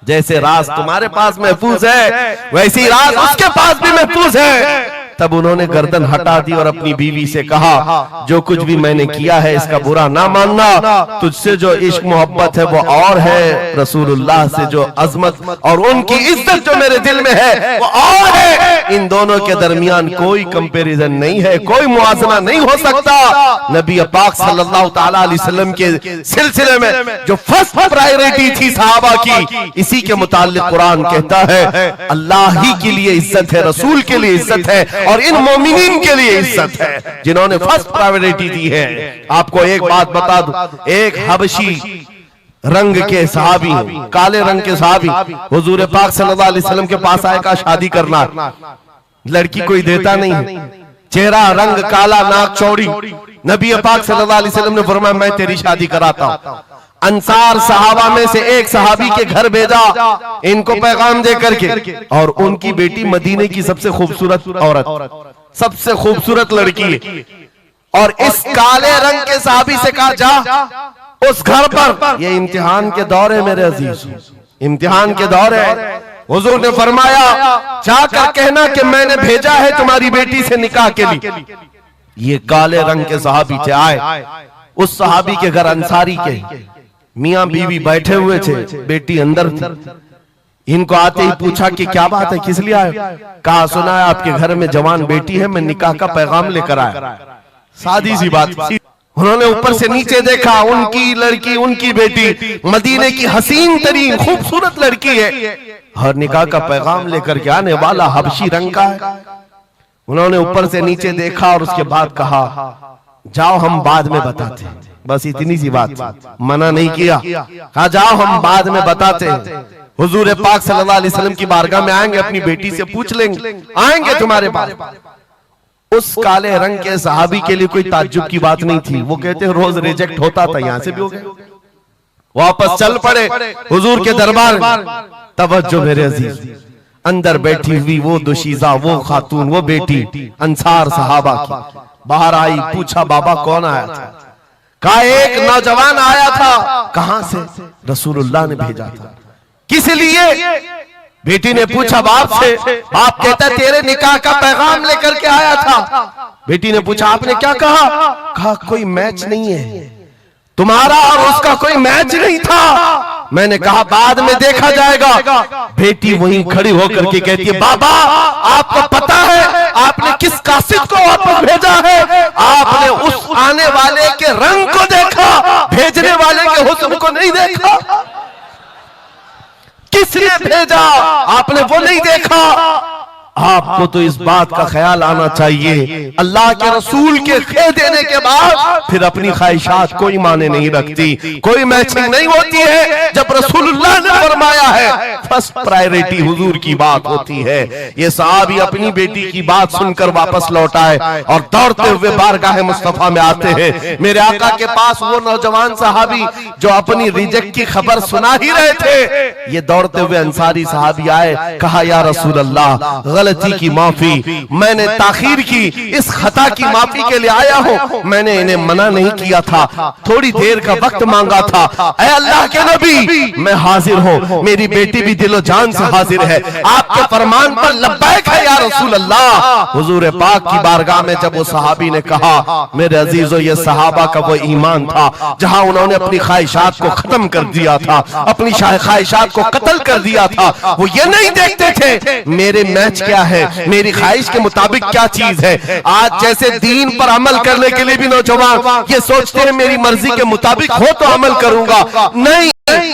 A: जैसे राज तुम्हारे पास महफूज है, वैसी राज उसके पास भी महफूज है। तब उन्होंने गर्दन हटा दी और अपनी बीवी से कहा, जो कुछ भी मैंने किया है इसका बुरा ना मानना, तुझसे जो इश्क मोहब्बत है वो और है, रसूलुल्लाह से जो अजमत और उनकी इज्जत जो मेरे दिल में है वो और है। इन दोनों के दरमियान कोई कंपैरिजन नहीं है, कोई मुआजना नहीं हो सकता। नबी पाक सल्लल्लाहु तआला अलैहि वसल्लम के सिलसिले में जो फर्स्ट प्रायोरिटी थी सहाबा की, इसी के मुताल्लिक कुरान कहता है अल्लाह ही के लिए इज्जत है, रसूल के लिए इज्जत है और इन मोमिनीन के लिए इज्जत है जिन्होंने फर्स्ट प्रायोरिटी दी है। आपको एक बात बता दूं, एक हबशी रंग के सहाबी, काले रंग के सहाबी हुजूर पाक सल्लल्लाहु अलैहि वसल्लम के पास आए, का शादी करना, लड़की कोई देता नहीं, चेहरा रंग काला, नाक चौड़ी। नबी पाक सल्लल्लाहु अलैहि वसल्लम ने फरमाया मैं तेरी शादी कराता हूं। अंसार सहाबा में से एक सहाबी के घर भेजा इनको पैगाम दे करके, और उनकी बेटी मदीने की सबसे खूबसूरत औरत, सबसे खूबसूरत लड़की, और इस काले रंग के सहाबी से कहा जा उस घर पर, ये इम्तिहान के दौर है मेरे अजीज, इम्तिहान के दौर है। हुजूर ने फरमाया जाकर कहना कि मैंने भेजा है तुम्हारी बेटी से निकाह के लिए। ये काले रंग के सहाबी थे, आए उस सहाबी के घर, अंसारी के, मियां बीवी बैठे हुए थे, बेटी अंदर थी। इनको आते ही पूछा कि क्या बात है, किस लिए आए? कहा सुना है आपके घर में जवान बेटी है, मैं निकाह का पैगाम लेकर आया। सादी सी बात। उन्होंने ऊपर से नीचे देखा, उनकी लड़की, उनकी बेटी मदीने की हसीन तरीन खूबसूरत लड़की है और निकाह का पैगाम लेकर के आने वाला हबशी रंग का है। उन्होंने ऊपर से नीचे देखा और उसके बाद कहा जाओ हम बाद में बताते हैं, बस इतनी सी बात, मना नहीं किया। कहा जाओ हम बाद में बताते हैं, हुजूर पाक सल्लल्लाहु अलैहि वसल्लम की बारगाह में आएंगे, अपनी बेटी से पूछ लेंगे, आएंगे तुम्हारे पास। उस काले रंग के सहाबी के लिए कोई ताज्जुब की बात नहीं थी, वो कहते रोज रिजेक्ट होता था, यहां से भी हो गए, वापस चल पड़े हुजूर के दरबार। तवज्जो मेरे अजीज, अंदर बैठी हुई वो दुशीजा, वो खातून, वो बेटी अंसार सहाबा की बाहर आई, पूछा बाबा कौन आया था? कहा एक नौजवान आया था। कहां से? रसूलुल्लाह ने भेजा था। किस लिए? बेटी ने पूछा बाप से, बाप कहता तेरे निकाह का पैगाम लेकर के आया था। बेटी ने पूछा आपने क्या कहा? कहा कोई मैच नहीं है, तुम्हारा और उसका कोई मैच नहीं था। मैंने कहा बाद में देखा जाएगा। बेटी वहीं खड़ी होकर के कहती है, बाबा आपको पता है आपने किस कासिद को वापस भेजा है? आपने उस आने वाले के रंग को देखा, भेजने वाले के हुस्न को नहीं देखा। किसने भेजा आपने वो नहीं देखा। आपको तो इस बात का ख्याल आना चाहिए, अल्लाह के रसूल के कह देने के बाद फिर अपनी ख्वाहिशात कोई माने नहीं रखती, कोई मैचिंग नहीं होती है। जब रसूलुल्लाह ने फरमाया है फर्स्ट प्रायोरिटी हुजूर की बात होती है। ये सहाबी अपनी बेटी की बात सुनकर वापस लौट आए और दौड़ते हुए बारगाह मुस्तफा में आते हैं। मेरे आका के पास वो नौजवान सहाबी जो अपनी रिजेक्ट की खबर सुना ही रहे थे, ये दौड़ते हुए अंसारी सहाबी आए, कहा या रसूल अल्लाह गलती की माफी, मैंने ताखीर की, इस खता की माफी के लिए आया हूं। मैंने इन्हें मना नहीं किया था, थोड़ी देर का वक्त मांगा था। ऐ अल्लाह के नबी मैं हाजिर हूं, मेरी बेटी भी दिलो जान से हाजिर है, आपके फरमान पर लब्बैक है या रसूल अल्लाह। हुजूर पाक की बारगाह में जब वो सहाबी ने कहा, मेरे अजीजों ये सहाबा का वो ईमान था जहां उन्होंने अपनी ख्वाहिशात को खत्म कर दिया था, अपनी ख्वाहिशात को कत्ल कर दिया था। वो ये नहीं देखते थे मेरे मैच क्या है, मेरी ख्वाहिश के मुताबिक क्या चीज है। आज जैसे दीन पर अमल करने के लिए भी नौजवान ये सोचते हैं मेरी मर्जी के मुताबिक हो तो अमल करूंगा। नहीं,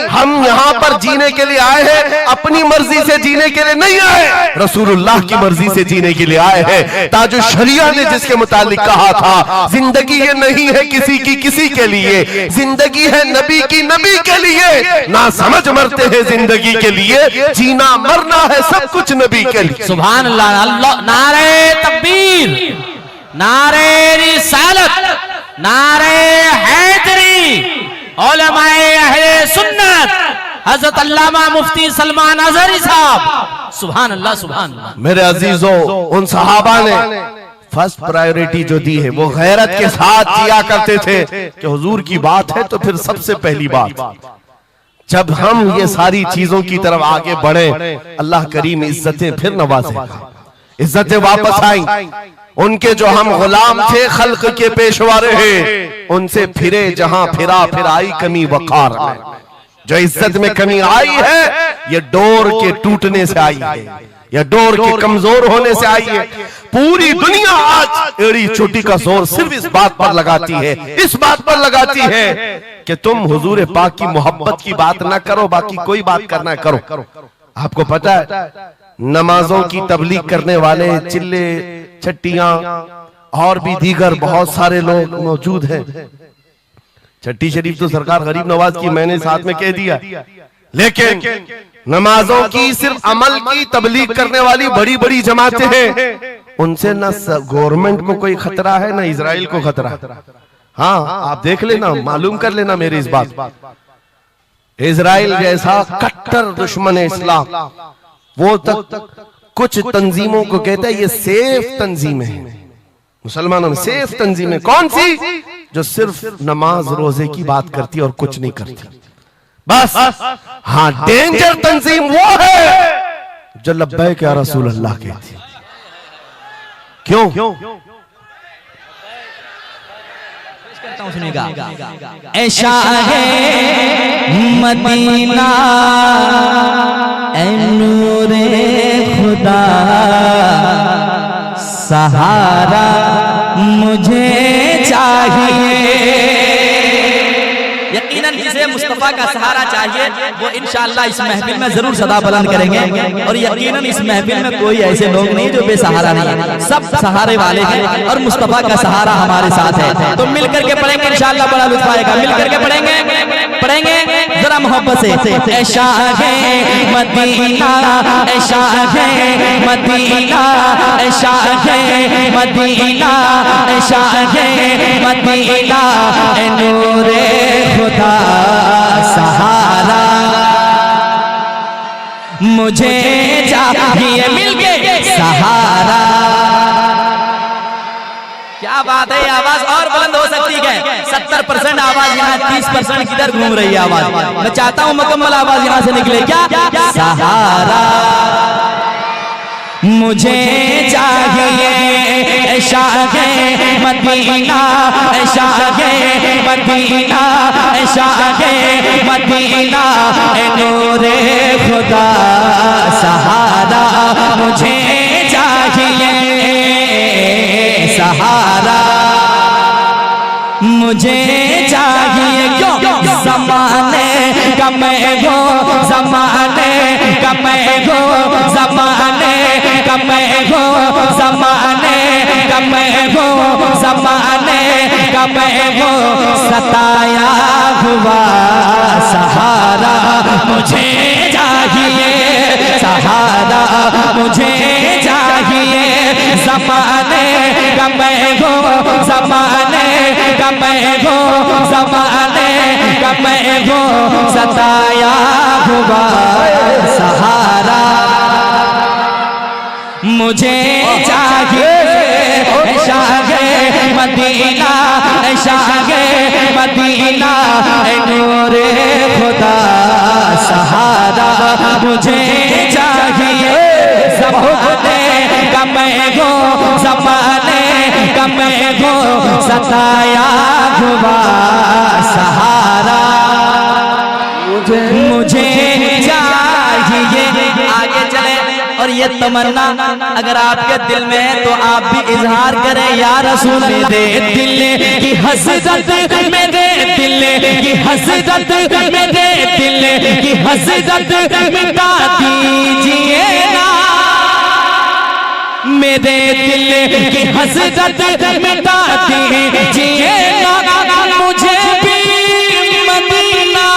A: हम यहाँ पर जीने के लिए आए हैं, अपनी मर्जी से जीने के लिए नहीं आए, रसूलुल्लाह की मर्जी से जीने के लिए आए हैं। ताजो शरिया ने जिसके मुतालिक कहा था, जिंदगी ये नहीं है किसी की किसी के लिए, जिंदगी है नबी की नबी के लिए। ना समझ मरते हैं जिंदगी के लिए, जीना मरना है सब कुछ नबी के लिए।
B: सुभान अल्लाह। अल्लाह नारे तकबीर, नारे रिसालत, नारे हैदरी, उलमाए अहले सुन्नत, हजरत अल्लामा मुफ्ती सलमान अजहरी साहब। सुभान अल्लाह, सुभान अल्लाह।
A: मेरे अजीजों, उन सहाबा ने फर्स्ट प्रायोरिटी जो दी है वो गैरत के साथ जिया करते थे कि हुजूर की बात है तो फिर सबसे पहली बात। जब हम ये सारी चीजों की तरफ आगे बढ़े, अल्लाह करीम इज्जतें फिर नवाजेगा, इज्जतें वापस आई। उनके जो हम गुलाम थे खल्क के पेशवा रहे, उनसे फिरे जहां फिरा फिर आई कमी वकार में। जो इज्जत में कमी आई है ये डोर के टूटने से आई है, या डोर के कमजोर होने से आई है। पूरी दुनिया आज एड़ी चोटी का जोर सिर्फ इस बात पर लगाती है, इस बात पर लगाती है कि तुम हुजूर पाक की मोहब्बत की बात ना करो, बाकी कोई बात करना करो। आपको पता है नमाजों की तबलीग करने वाले चिल्ले छट्टियां और भी दीगर बहुत सारे लोग मौजूद हैं। छठी शरीफ तो सरकार गरीब नवाज की मैंने साथ में कह दिया, लेकिन नमाजों की सिर्फ अमल की तबलीग करने वाली बड़ी बड़ी जमातें हैं, उनसे न गवर्नमेंट को कोई खतरा है न इजराइल को खतरा। हाँ, आप देख लेना, मालूम कर लेना मेरी इस बात। इजराइल जैसा कट्टर दुश्मन इस्लाम, वो तक कुछ तंजीमों को कहता है ये सेफ तंजीमें हैं, मुसलमानों में सेफ तंजीमें। कौन सी? जो सिर्फ नमाज रोजे की बात करती है और कुछ नहीं करती, बस। हाँ, डेंजर तंजीम वो है जो लब्बैक या रसूल अल्लाह कहती है। क्यों?
B: ऐशा है मदीना ऐ नूरे खुदा, सहारा मुझे चाहिए। यकीनन जिसे मुस्तफा का सहारा चाहिए वो इंशाअल्लाह इस महफिल में जरूर सदा बुलंद करेंगे। और यकीनन इस महफिल में कोई ऐसे लोग नहीं जो बेसहारा नहीं है, सब सहारे वाले हैं और मुस्तफा का सहारा हमारे साथ है। तो मिलकर के पढ़ेंगे इंशाअल्लाह, बड़ा लुत्फ आएगा। मिलकर के पढ़ेंगे जरा मोहब्बत से। ऐशा है मदीना, ऐशा है मदीना, ऐशा है मदीना, ऐशा है मदीना ऐ नूरे खुदा, सहारा मुझे चाहिए मिलके सहारा। क्या बात है, आवाज और बुलंद हो सकती है। 70% आवाज यहाँ, 30% किधर घूम रही है आवाज। मैं चाहता हूँ मुकम्मल आवाज यहाँ से निकले। क्या? सहारा मुझे चाहिए Shah Medina, Shah Medina, Shah Medina, नूरे खुदा सहारा मुझे चाहिए सहारा मुझे चाहिए। क्यों? ज़माने का मैं हो, ज़माने का मैं हो, ज़माने का मैं हो, ज़माने का मैं हो, ज़माने का मैं हो, सताया हुआ सहारा मुझे चाहिए सहारा मुझे चाहिए। ज़माने का मैं हो, ज़माने का मैं हो, ज़माने का मैं हो, सताया हुआ सहारा मुझे चाहिए। शाहे मदीना, शाहे मदीना, नूरे खुदा सहारा मुझे चाहिए। ज़माने का मैं हो, ज़माने का मैं हो, सताया हुआ सहारा मुझे चाहिए। आगे चले और ये तमन्ना अगर आपके दिल में है तो आप भी इजहार करें। या रसूल मेरे दिल की हसरत, मेरे दिल की हसरत, मेरे दिल की हसरत मिटा दीजिए ना, मेरे दिल की हसरत मिटा दीजिए ना, मुझे भी मदीना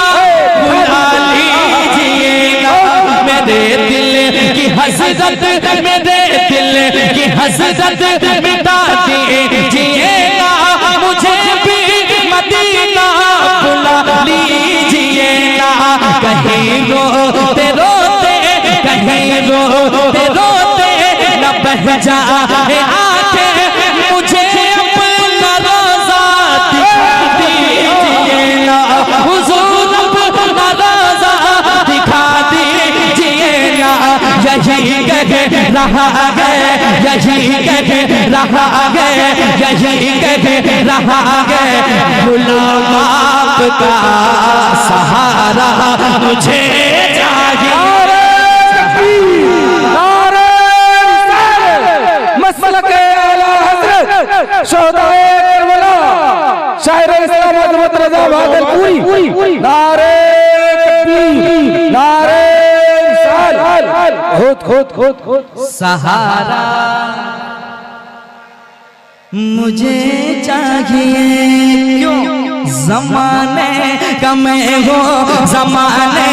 B: बुला लीजिए ना, मेरे दिल की हसरत, मेरे दिल की हसरत मिटा दीजिए ना, मुझे भी मदीना बुला लीजिए ना। कहीं रोते रोते, कहीं रोते रोते न बह जाए आंखें, मुझे अपना रोज़ा दिखा दीजिए ना, हुजूर अपना रोज़ा दिखा दीजिए ना। यही कह रहा है, यही कह रहा है, यही कह रहा है, गुलाम आपका सहारा मुझे चाहिए।
C: शोहदाए करबला शायर इस्लाम हज़रत रज़ा भागलपुरी नारे तकबीर नारे रिसाल खुद
B: सहारा मुझे चाहिए। क्यों? ज़माने का मैं हो, ज़माने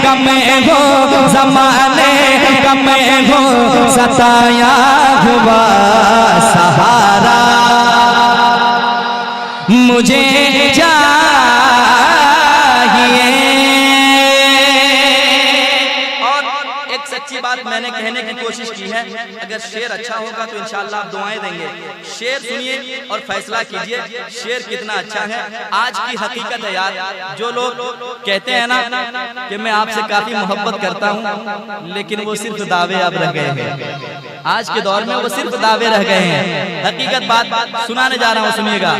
B: का मैं हो, ज़माने का मैं हो, सताया हुआ सहारा मुझे चाहिए। और एक सच्ची बात मैंने कहने की कोशिश की है, अगर शेर अच्छा होगा तो इंशाअल्लाह आप दुआएं देंगे। शेर सुनिए और फैसला कीजिए शेर कितना अच्छा है। आज की हकीकत है यार, जो लोग कहते हैं ना कि मैं आपसे काफी मोहब्बत करता हूँ, लेकिन वो सिर्फ दावे अब रह गए हैं। आज के दौर में वो सिर्फ दावे रह गए हैं। हकीकत बात सुनाने जा रहा हूँ, सुनिएगा।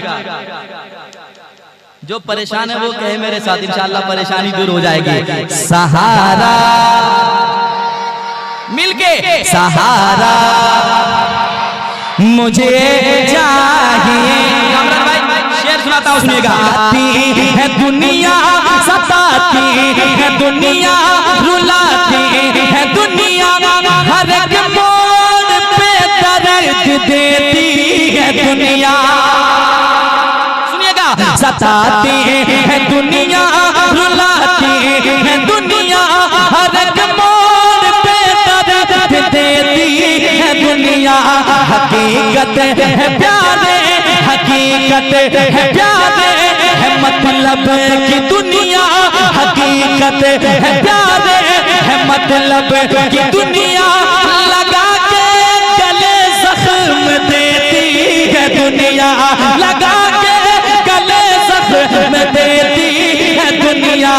B: जो परेशान है वो कहे मेरे साथ, इंशाअल्लाह परेशानी दूर हो जाएगी। सहारा मिलके सहारा मुझे चाहिए। कामरान भाई शेर सुनाता हूँ, सुनिएगा। आती है दुनिया सताती है दुनिया, रुलाती है दुनिया, हर एक मोड़ पे दर्द देती है दुनिया। सुनिएगा। सताती है दुनिया, रुलाती है दुनिया, हर एक मोड़ पे दर्द देती है दुनिया। हकीकत है प्यारे, हकीकत है प्यारे, है मतलब की दुनिया। हकीकत है प्यारे, है मतलब की दुनिया। लगा के गले जख्म देती है दुनिया, लगा के गले जख्म देती है दुनिया।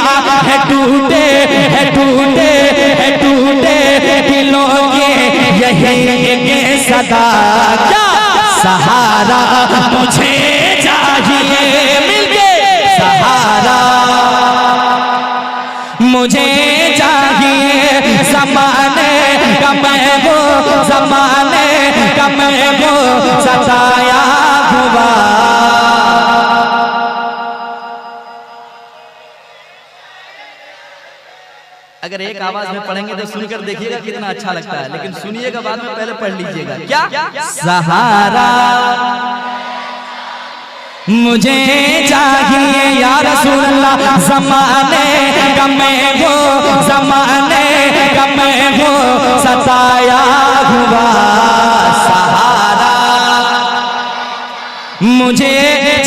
B: है टूटे, है टूटे, है टूटे दिलों के यही सदा क्या सहारा मुझे चाहिए, मिलके सहारा मुझे चाहिए, ज़माने का मैं वो, ज़माने का मैं वो सताया हुआ। अगर एक आवाज में पढ़ेंगे तो सुनकर देखिएगा कितना अच्छा लगता है, लेकिन सुनिएगा बाद में, पहले पढ़ लीजिएगा। क्या सहारा मुझे चाहिए या रसूल अल्लाह, ज़माने का मैं वो, ज़माने का मैं वो सताया हुआ। सहारा मुझे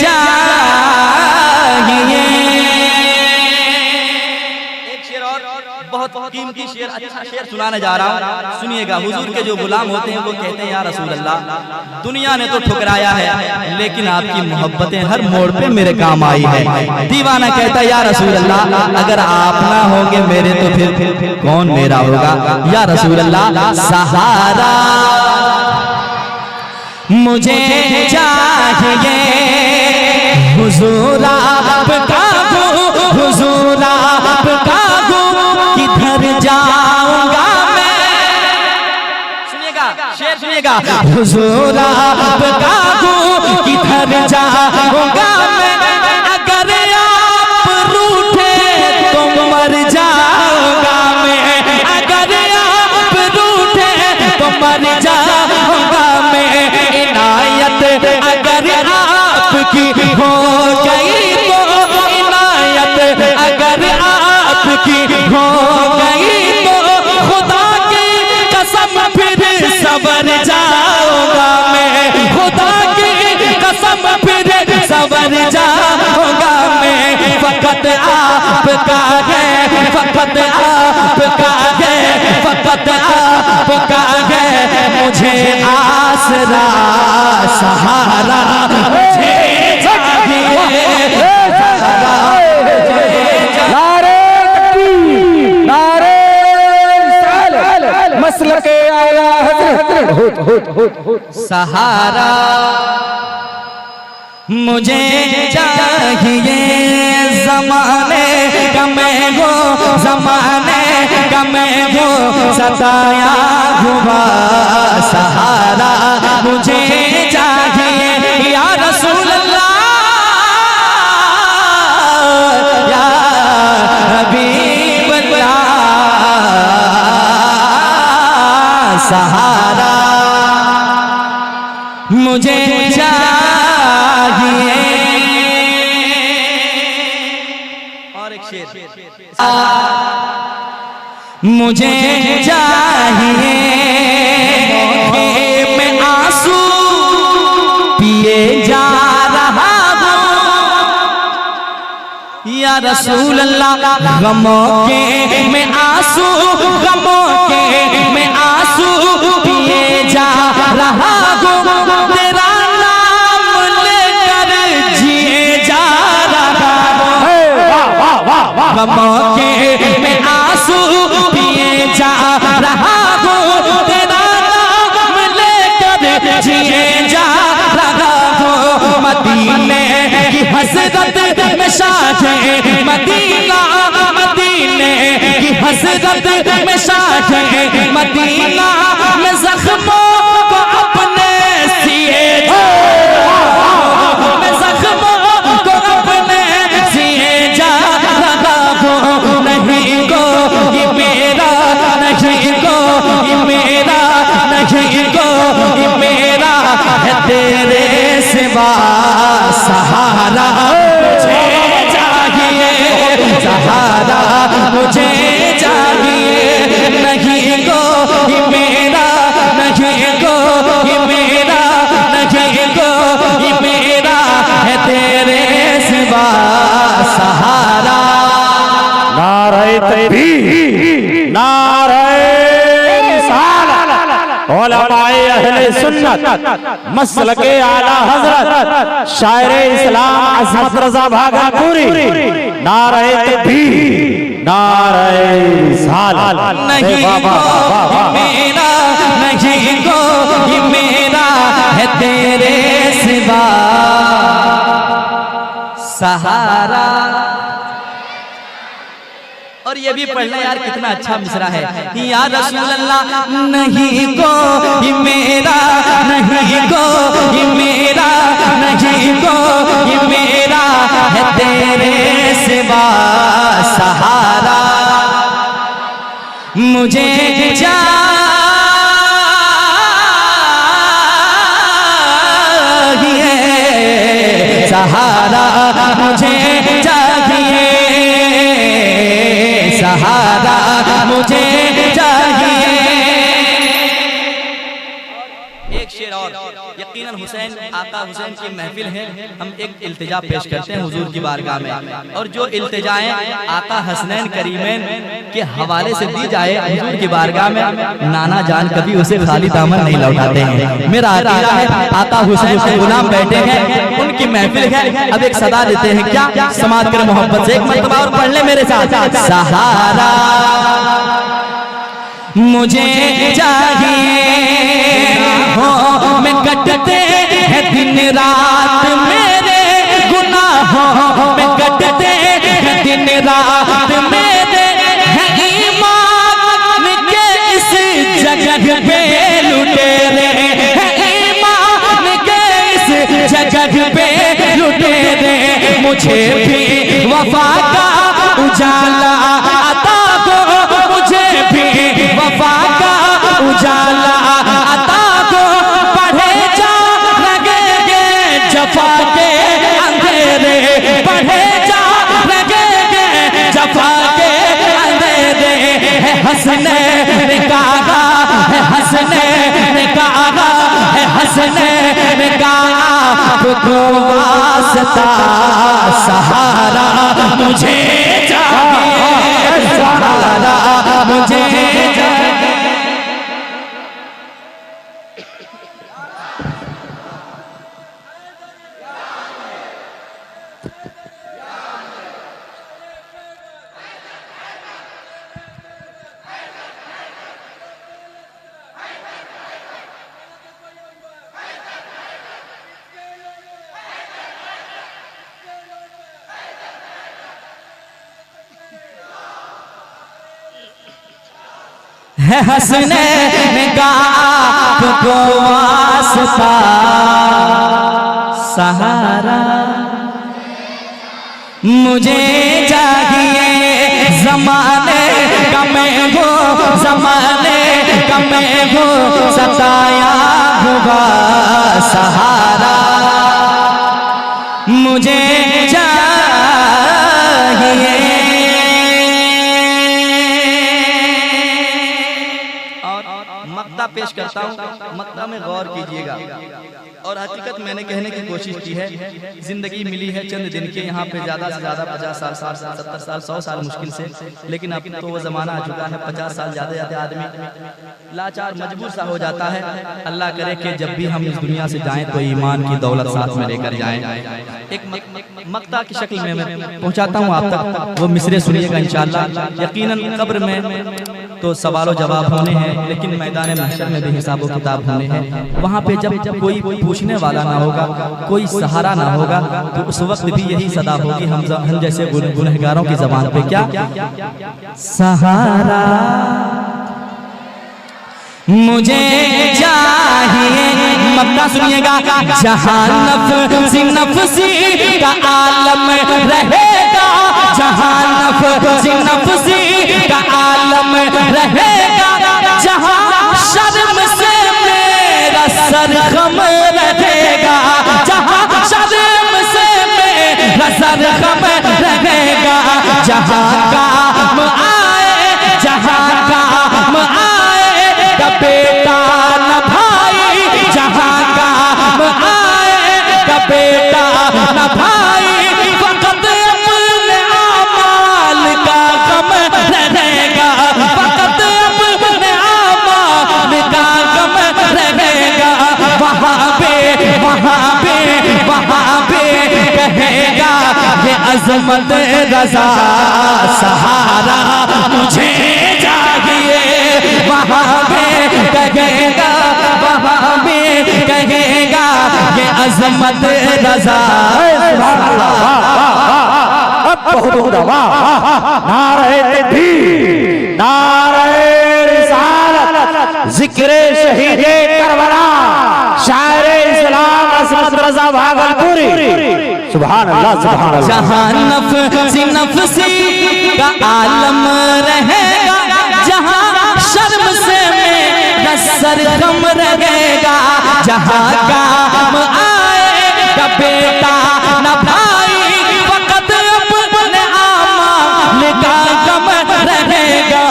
B: चाहिए। एक शेर और बहुत कीमती शेर, अच्छा शेर सुनाने जा रहा हूँ, सुनिएगा। हुजूर के जो गुलाम होते हैं वो कहते हैं या रसूल अल्लाह, दुनिया ने तो ठुकराया है लेकिन आपकी मोहब्बतें हर मोड़ पे मेरे काम आई है। दीवाना कहता है या रसूल अल्लाह, अगर आप ना होंगे मेरे तो फिर कौन मेरा होगा। या रसूल अल्लाह सहारा मुझे चाहिए, हुजूर आपका हूँ, हुजूर आपका हूँ, किधर जाऊंगा मैं। सुनिएगा शेर सुनिएगा, हुजूर आपका हूँ, किधर जाऊंगा मैं, अगर आप रूठे तो मर जाऊंगा मैं, अगर आप रूठे तो मर जाऊंगा मैं। इनायत अगर आपकी हो गई तो, इनायत अगर आपकी हो गई तो, खुदा की कसम फिर सबर जाऊंगा मैं, खुदा की कसम फिर सबर जाऊंगा मैं। फकत आपका है, फकत आपका है, फकत आपका है, मुझे आसरा सहारा मुझे चाहिए।
C: नारे तकबीर, नारे रिसालत, मसलके आला हज़रत
B: सहारा मुझे चाहिए, ज़माने का मैं वो, ज़माने का मैं वो सताया हुआ। सहारा मुझे चाहिए या रसूल अल्लाह, या हबीब अल्लाह। सहारा मुझे चाहिए। और एक शेर, मुझे चाहिए, आंखें में आंसू पिए जा रहा हूँ या रसूल अल्लाह, गमों के में आंसू, गमों के में आंसू पिए जा रहा हूँ, तेरा नाम लेकर जिए जा रहा हूँ। गमों के में आंसू पिए जा रहा हूँ, तेरा नाम लेकर जिए जा रहा हूँ। मदीने की हसरत में शाहे मदीना, मदीने की हसरत में शाहे मदीना, में जख्मों को अपने सिए, में जख्मों को अपने सिए जा रहा हूँ। नहीं को ये मेरा, नहीं को ये मेरा, नहीं को ये मेरा है, तेरे सिवा सहारा मुझे चाहिए, सहारा मुझे चाहिए। नहीं को ये मेरा, नहीं को ये मेरा, नहीं को ये मेरा है, तेरे सिवा सहारा। नारे तकबीर, नारे रिसालत,
C: उलमाए अहले सुन्नत मसलके आला हजरत शायर इस्लाम अज़मत रज़ा भागलपुरी नारे तकबीर नारे रिसालत।
B: नहीं मेरा नहीं कोई मेरा है तेरे सिवा सहारा। और ये भी पढ़ना यार कितना अच्छा मिसरा है। या रसूल अल्लाह नहीं कोई मेरा नहीं कोई मेरा नहीं कोई मेरा है तेरे सिवा सहारा। मुझे चाहिए सहारा मुझे चाहिए सहारा मुझे चाहिए। एक शेर और यकीनन हुसैन आका हुसैन की महफिल है। हम एक इल्तिजा पेश करते हैं हुजूर की बारगाह में और जो इल्तिजाएं आका हसनैन करीमैन के हवाले से दी जाए हुजूर की बारगाह में नाना जान कभी उसे खाली दामन नहीं लौटाते हैं। मेरा अकीदा है आका हुसैन के गुलाम बैठे हैं उनकी महफिल है। अब एक सदा देते हैं क्या समाज कर मोहब्बत से एक मर्तबा और पढ़ ले मेरे साथ। सहारा मुझे चाहिए हो मैं कटते हैं दिन रात मेरे गुनाहों में कटते हैं दिन रात मेरे हैं ईमान के इस जगह पे लुटेरे हैं ईमान के इस जगह पे लुटेरे। मुझे भी वफा का उजाला अता दो मुझे भी वफा का उजाला अता दो पढ़े जा लगेंगे जफा के अंधेरे पढ़े जा लगेंगे जफा के अंधेरे। है हसनैन कागा है हसनैन कागा है हसनैन कागा को वास्ता सहारा मुझे चाहिए सहारा मुझे चाहिए। है हसनैन का आपको वास्ता सहारा मुझे चाहिए ज़माने का मैं हो ज़माने का मैं हो सताया हुआ सहारा मुझे चाहिए। मक्ता पेश करता हूँ मक्ता में गौर कीजिएगा और हकीकत मैंने कहने की कोशिश की है। जिंदगी मिली है चंद दिन के यहाँ पे ज्यादा से ज्यादा 50 साल 60 साल 70 साल 100 साल मुश्किल से, लेकिन अब तो वो जमाना आ चुका है 50 साल ज्यादा ज्यादा आदमी लाचार मजबूर सा हो जाता है। अल्लाह करे कि जब भी हम इस दुनिया से जाएं तो ईमान की दौलत साथ में लेकर जाएं। एक मक्ता की शक्ल में मैं पहुंचाता हूं आप तक, वो मिसरे सुनिएगा इंशाअल्लाह। यकीनन कब्र में तो सवालों जवाब होने हैं, लेकिन मैदान महशर में भी हिसाब किताब होने हैं। वहाँ पे जब कोई पूछने वाला ना होगा, कोई सहारा ना होगा, तो उस वक्त भी यही सदा होगी हम जैसे गुनहगारों की जबान पे क्या सहारा मुझे चाहिए। मक्का सुनिएगा, जहाँ नफ्सी नफ्सी का आलम रहेगा, जहाँ नफ्सी नफ्सी का आलम रहेगा, जहाँ शर्म से मेरा सर खम रहेगा, जहाँ शर्म से मेरा सर खम रहेगा, जहाँ काम आए, जहाँ काम आए का बेटा न भाई, जहाँ काम आए का बेटा न भाई, फकत अपने आमाल का गम रहेगा, फकत अपने आमाल का गम अजमत रजा सहारा मुझे चाहिए, वहाँ पे कहेगा, वहाँ पे कहेगा ये अजमत रजा।
C: नारे तकबीर, नारे रिसालत, जिक्रे शहीदे करबला, शायरे इस्लाम असमत रजा भागलपुरी। सुभान अल्लाह, सुभान अल्लाह।
B: जहाँ नफ्सी का आलम रहेगा, जहाँ शर्म से मेरा सर कम रहेगा, जहाँ काम आएगा बेटा न भाई, वक़्त अपने आमाल का कम रहेगा,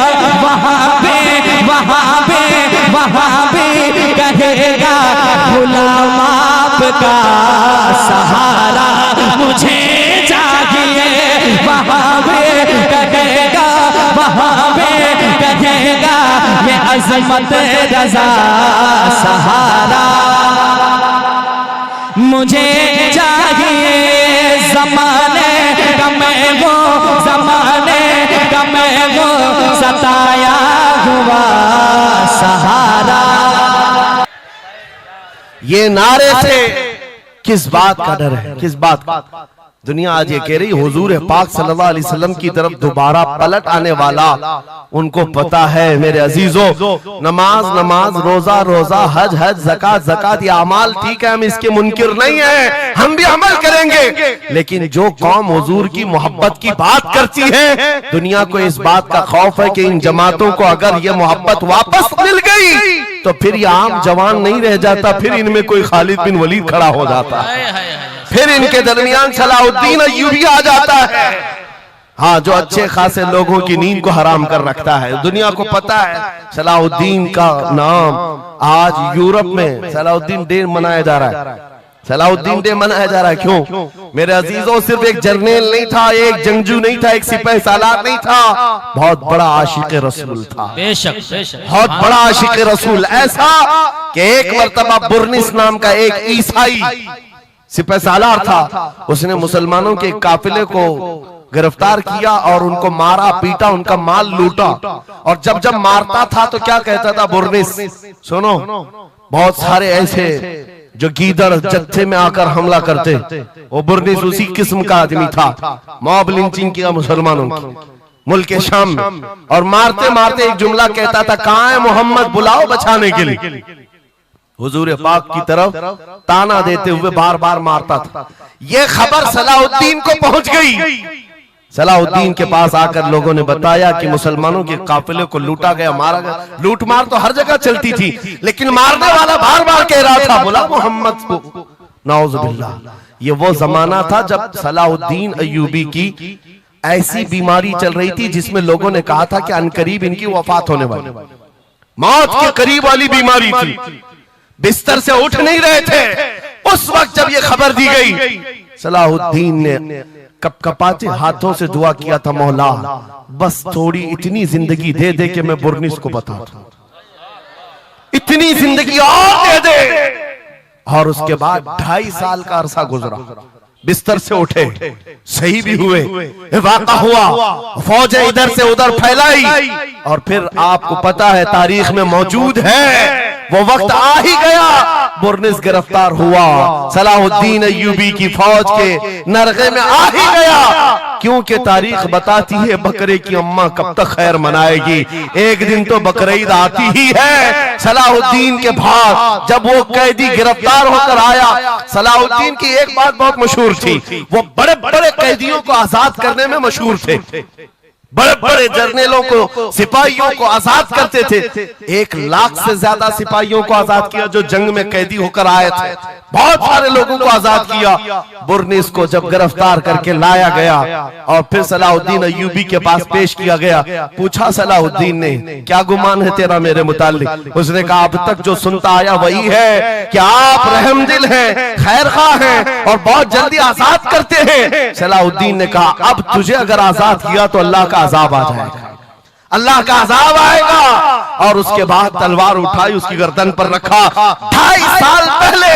B: वहाँ पे कहेगा गुलाम आपका सहारा मुझे चाहिए, वहाँ पे कहेगा, वहाँ पे कहेगा ये अजमत रजा सहारा मुझे चाहिए, ज़माने का मैं वो, ज़माने का मैं वो सताया हुआ सहारा।
A: ये नारे से किस बात का डर है, किस बात का? दुनिया आज ये कह रही हुजूर पाक सल्लल्लाहु अलैहि वसल्लम की तरफ दोबारा पलट आने वाला, उनको पता है मेरे अजीजों, नमाज नमाज, रोजा रोजा, हज हज, ज़कात ज़कात, ये अमाल ठीक है, हम इसके मुनकिर नहीं है, हम भी अमल करेंगे। लेकिन जो कौम हुजूर की मोहब्बत की बात करती है, दुनिया को इस बात का खौफ है कि इन जमातों को अगर ये मोहब्बत वापस मिल गई तो फिर ये आम जवान नहीं रह जाता, फिर इनमें कोई खालिद बिन वलीद खड़ा हो जाता है, फिर इनके दरमियान सलाहुद्दीन अय्यूबी आ जाता है। हाँ, जो अच्छे खासे लोगों की नींद को हराम कर रखता है। दुनिया को पता है सलाहुद्दीन का नाम आज यूरोप में सलाहुद्दीन डे मनाया जा रहा है। सलाहुद्दीन डे मनाया जा रहा है क्यों मेरे अजीजों? सिर्फ एक जर्नल नहीं था, एक जंगजू नहीं था, एक सिपाही सालार नहीं था, बहुत बड़ा आशिक रसूल था।
B: बेशक
A: बहुत बड़ा आशिक रसूल, ऐसा कि एक मर्तबा बुर्निस नाम का एक ईसाई सिपाही सालार था, उसने मुसलमानों के काफिले को गिरफ्तार किया और उनको मारा पीटा, उनका माल लूटा। और जब जब मारता था तो क्या कहता था बुर्निस? सुनो, बहुत सारे ऐसे जो गीदड़ जत्थे में आकर हमला करते, वो बुर्निस उसी किस्म का आदमी था। मॉब लिंचिंग किया मुसलमानों की मुल्क शाम में, और मारते मारते एक जुमला कहता था, कहाँ है मोहम्मद, बुलाओ बचाने के लिए। हुजूर पाक की तरफ ताना देते हुए बार बार मारता था। यह खबर सलाहुद्दीन को पहुंच गई। सलाहुद्दीन के पास आकर लोगों ने बताया कि मुसलमानों के काफिले को लूटा गया, मारा गया। लूट मार तो हर जगह चलती थी, लेकिन मारने वाला बार बार कह रहा था, बुला मोहम्मद को। नाउजुबिल्लाह, ये वो जमाना था जब सलाहुद्दीन अय्यूबी की ऐसी बीमारी चल रही थी जिसमें लोगों ने कहा था कि अनकरीब इनकी वफात होने वाली, मौत के करीब वाली बीमारी थी, बिस्तर से उठ नहीं रहे थे। उस वक्त जब ये खबर दी गई, सलाहुद्दीन ने कपकपाते हाथों से दुआ किया था, मौला बस थोड़ी इतनी जिंदगी दे दे कि मैं बुर्निस को बता दूं, इतनी जिंदगी और दे दे। और उसके बाद 2.5 साल का अरसा गुजरा, बिस्तर से उठे, सही भी हुए, वाक़ा हुआ, फौजें इधर से उधर फैलाई, और फिर आपको पता है तारीख में मौजूद है वो वक्त आ ही गया, बुर्निस गिरफ्तार हुआ, सलाहुद्दीन अय्यूबी की फौज के नरगे में आ ही गया। क्योंकि तारीख बताती है बकरे की अम्मा कब तक खैर मनाएगी, एक दिन तो बकरीद आती ही है। सलाहुद्दीन के भाग जब वो कैदी गिरफ्तार होकर आया, सलाहुद्दीन की एक बात बहुत मशहूर थी, वो बड़े बड़े कैदियों को आजाद करने में मशहूर थे, बड़े बड़े जर्नलों को, सिपाहियों को आजाद करते थे। 1 लाख से ज्यादा सिपाहियों को आजाद किया जो जंग में कैदी होकर आए थे, बहुत सारे लोगों को आजाद किया। बुर्निस को जब गिरफ्तार करके लाया गया और फिर सलाहुद्दीन अय्यूबी के पास पेश किया गया, पूछा सलाहुद्दीन ने, क्या गुमान है तेरा मेरे मुताल्लिक? उसने कहा, अब तक जो सुनता आया वही है कि आप रहमदिल हैं, खैरखा हैं और बहुत जल्दी आजाद करते हैं। सलाहुद्दीन ने कहा, अब तुझे अगर आजाद किया तो अल्लाह का अजाब आ जाएगा, अल्लाह का अजाब आएगा। और उसके बाद तलवार उठाई, उसकी गर्दन पर रखा। 2.5 साल पहले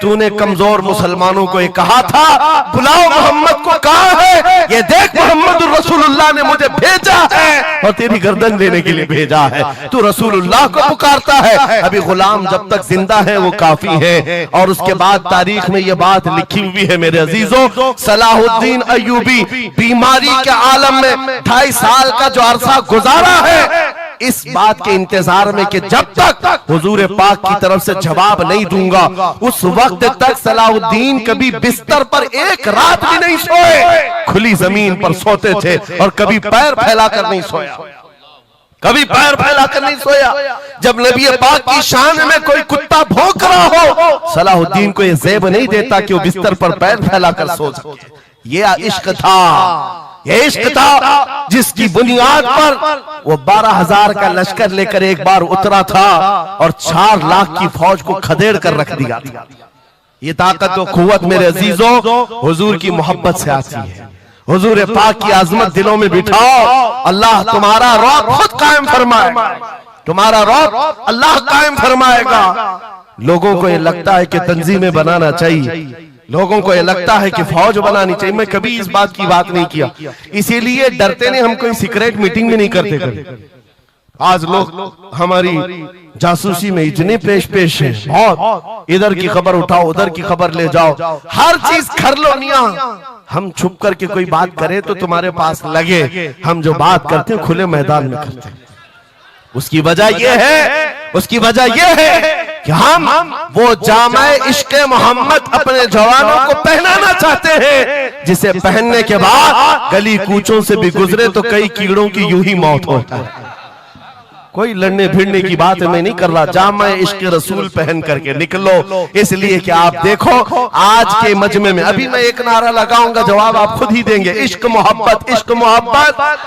A: तूने कमजोर मुसलमानों को ये कहा था बुलाओ मोहम्मद को, कहा है ये देख मोहम्मद रसूलुल्लाह ने मुझे भेजा है और तेरी गर्दन लेने के लिए भेजा है, तू रसूलुल्लाह को पुकारता है। अभी गुलाम जब तक जिंदा है वो काफी है। और उसके बाद तारीख में ये बात लिखी हुई है मेरे अजीजों, सलाहुद्दीन अय्यूबी बीमारी के आलम में 2.5 साल का जो अरसा गुजारा है, इस बात के इंतजार में कि जब तक हुजूर पाक की तरफ से जवाब नहीं दूंगा उस वक्त तक सलाहुद्दीन कभी बिस्तर पर एक रात भी नहीं सोए, खुली जमीन पर सोते थे और कभी पैर फैलाकर नहीं सोया, कभी पैर फैलाकर नहीं सोया। जब नबी पाक की शान में कोई कुत्ता भौंक रहा हो, सलाहुद्दीन को यह ज़ेब नहीं देता कि वो बिस्तर पर पैर फैलाकर सो सके। ये इश्क था, ये इश्क था जिसकी बुनियाद पर वो 12,000 का लश्कर लेकर एक बार उतरा था और 4 लाख की फौज को खदेड़ कर रख दिया था। ये ताकत और कुव्वत मेरे अजीजों हुजूर की मोहब्बत से आती है। हुजूर पाक की आजमत दिलों में बिठाओ, अल्लाह तुम्हारा रौब खुद कायम फरमाएगा, तुम्हारा रौब अल्लाह कायम फरमाएगा। लोगों को ये लगता है कि तंजीमें बनाना चाहिए, लोगों को ये लगता है कि फौज बनानी चाहिए। मैं कभी इस बात की बात नहीं किया, इसीलिए डरते नहीं, हम कोई सीक्रेट मीटिंग भी नहीं करते कभी। आज लोग हमारी जासूसी में इतने पेश हैं, बहुत इधर की खबर उठाओ उधर की खबर ले जाओ, हर चीज खरलोनिया। हम छुप करके कोई बात करें तो तुम्हारे पास लगे हम जो बात करते हैं खुले मैदान में करते हैं। उसकी वजह यह है, उसकी वजह यह है कि हम वो जामे इश्क़े मोहम्मद अपने जवानों को पहनाना चाहते हैं, जिसे पहनने के बाद गली कूचों से भी गुजरे तो कई कीड़ों की यूं ही मौत होता है। कोई लड़ने भिड़ने की बात मैं नहीं कर रहा, जामे इश्क़े रसूल पहन करके निकलो। इसलिए कि आप देखो आज के मजमे में, अभी मैं एक नारा लगाऊंगा जवाब आप खुद ही देंगे, इश्क मोहब्बत, इश्क मोहब्बत।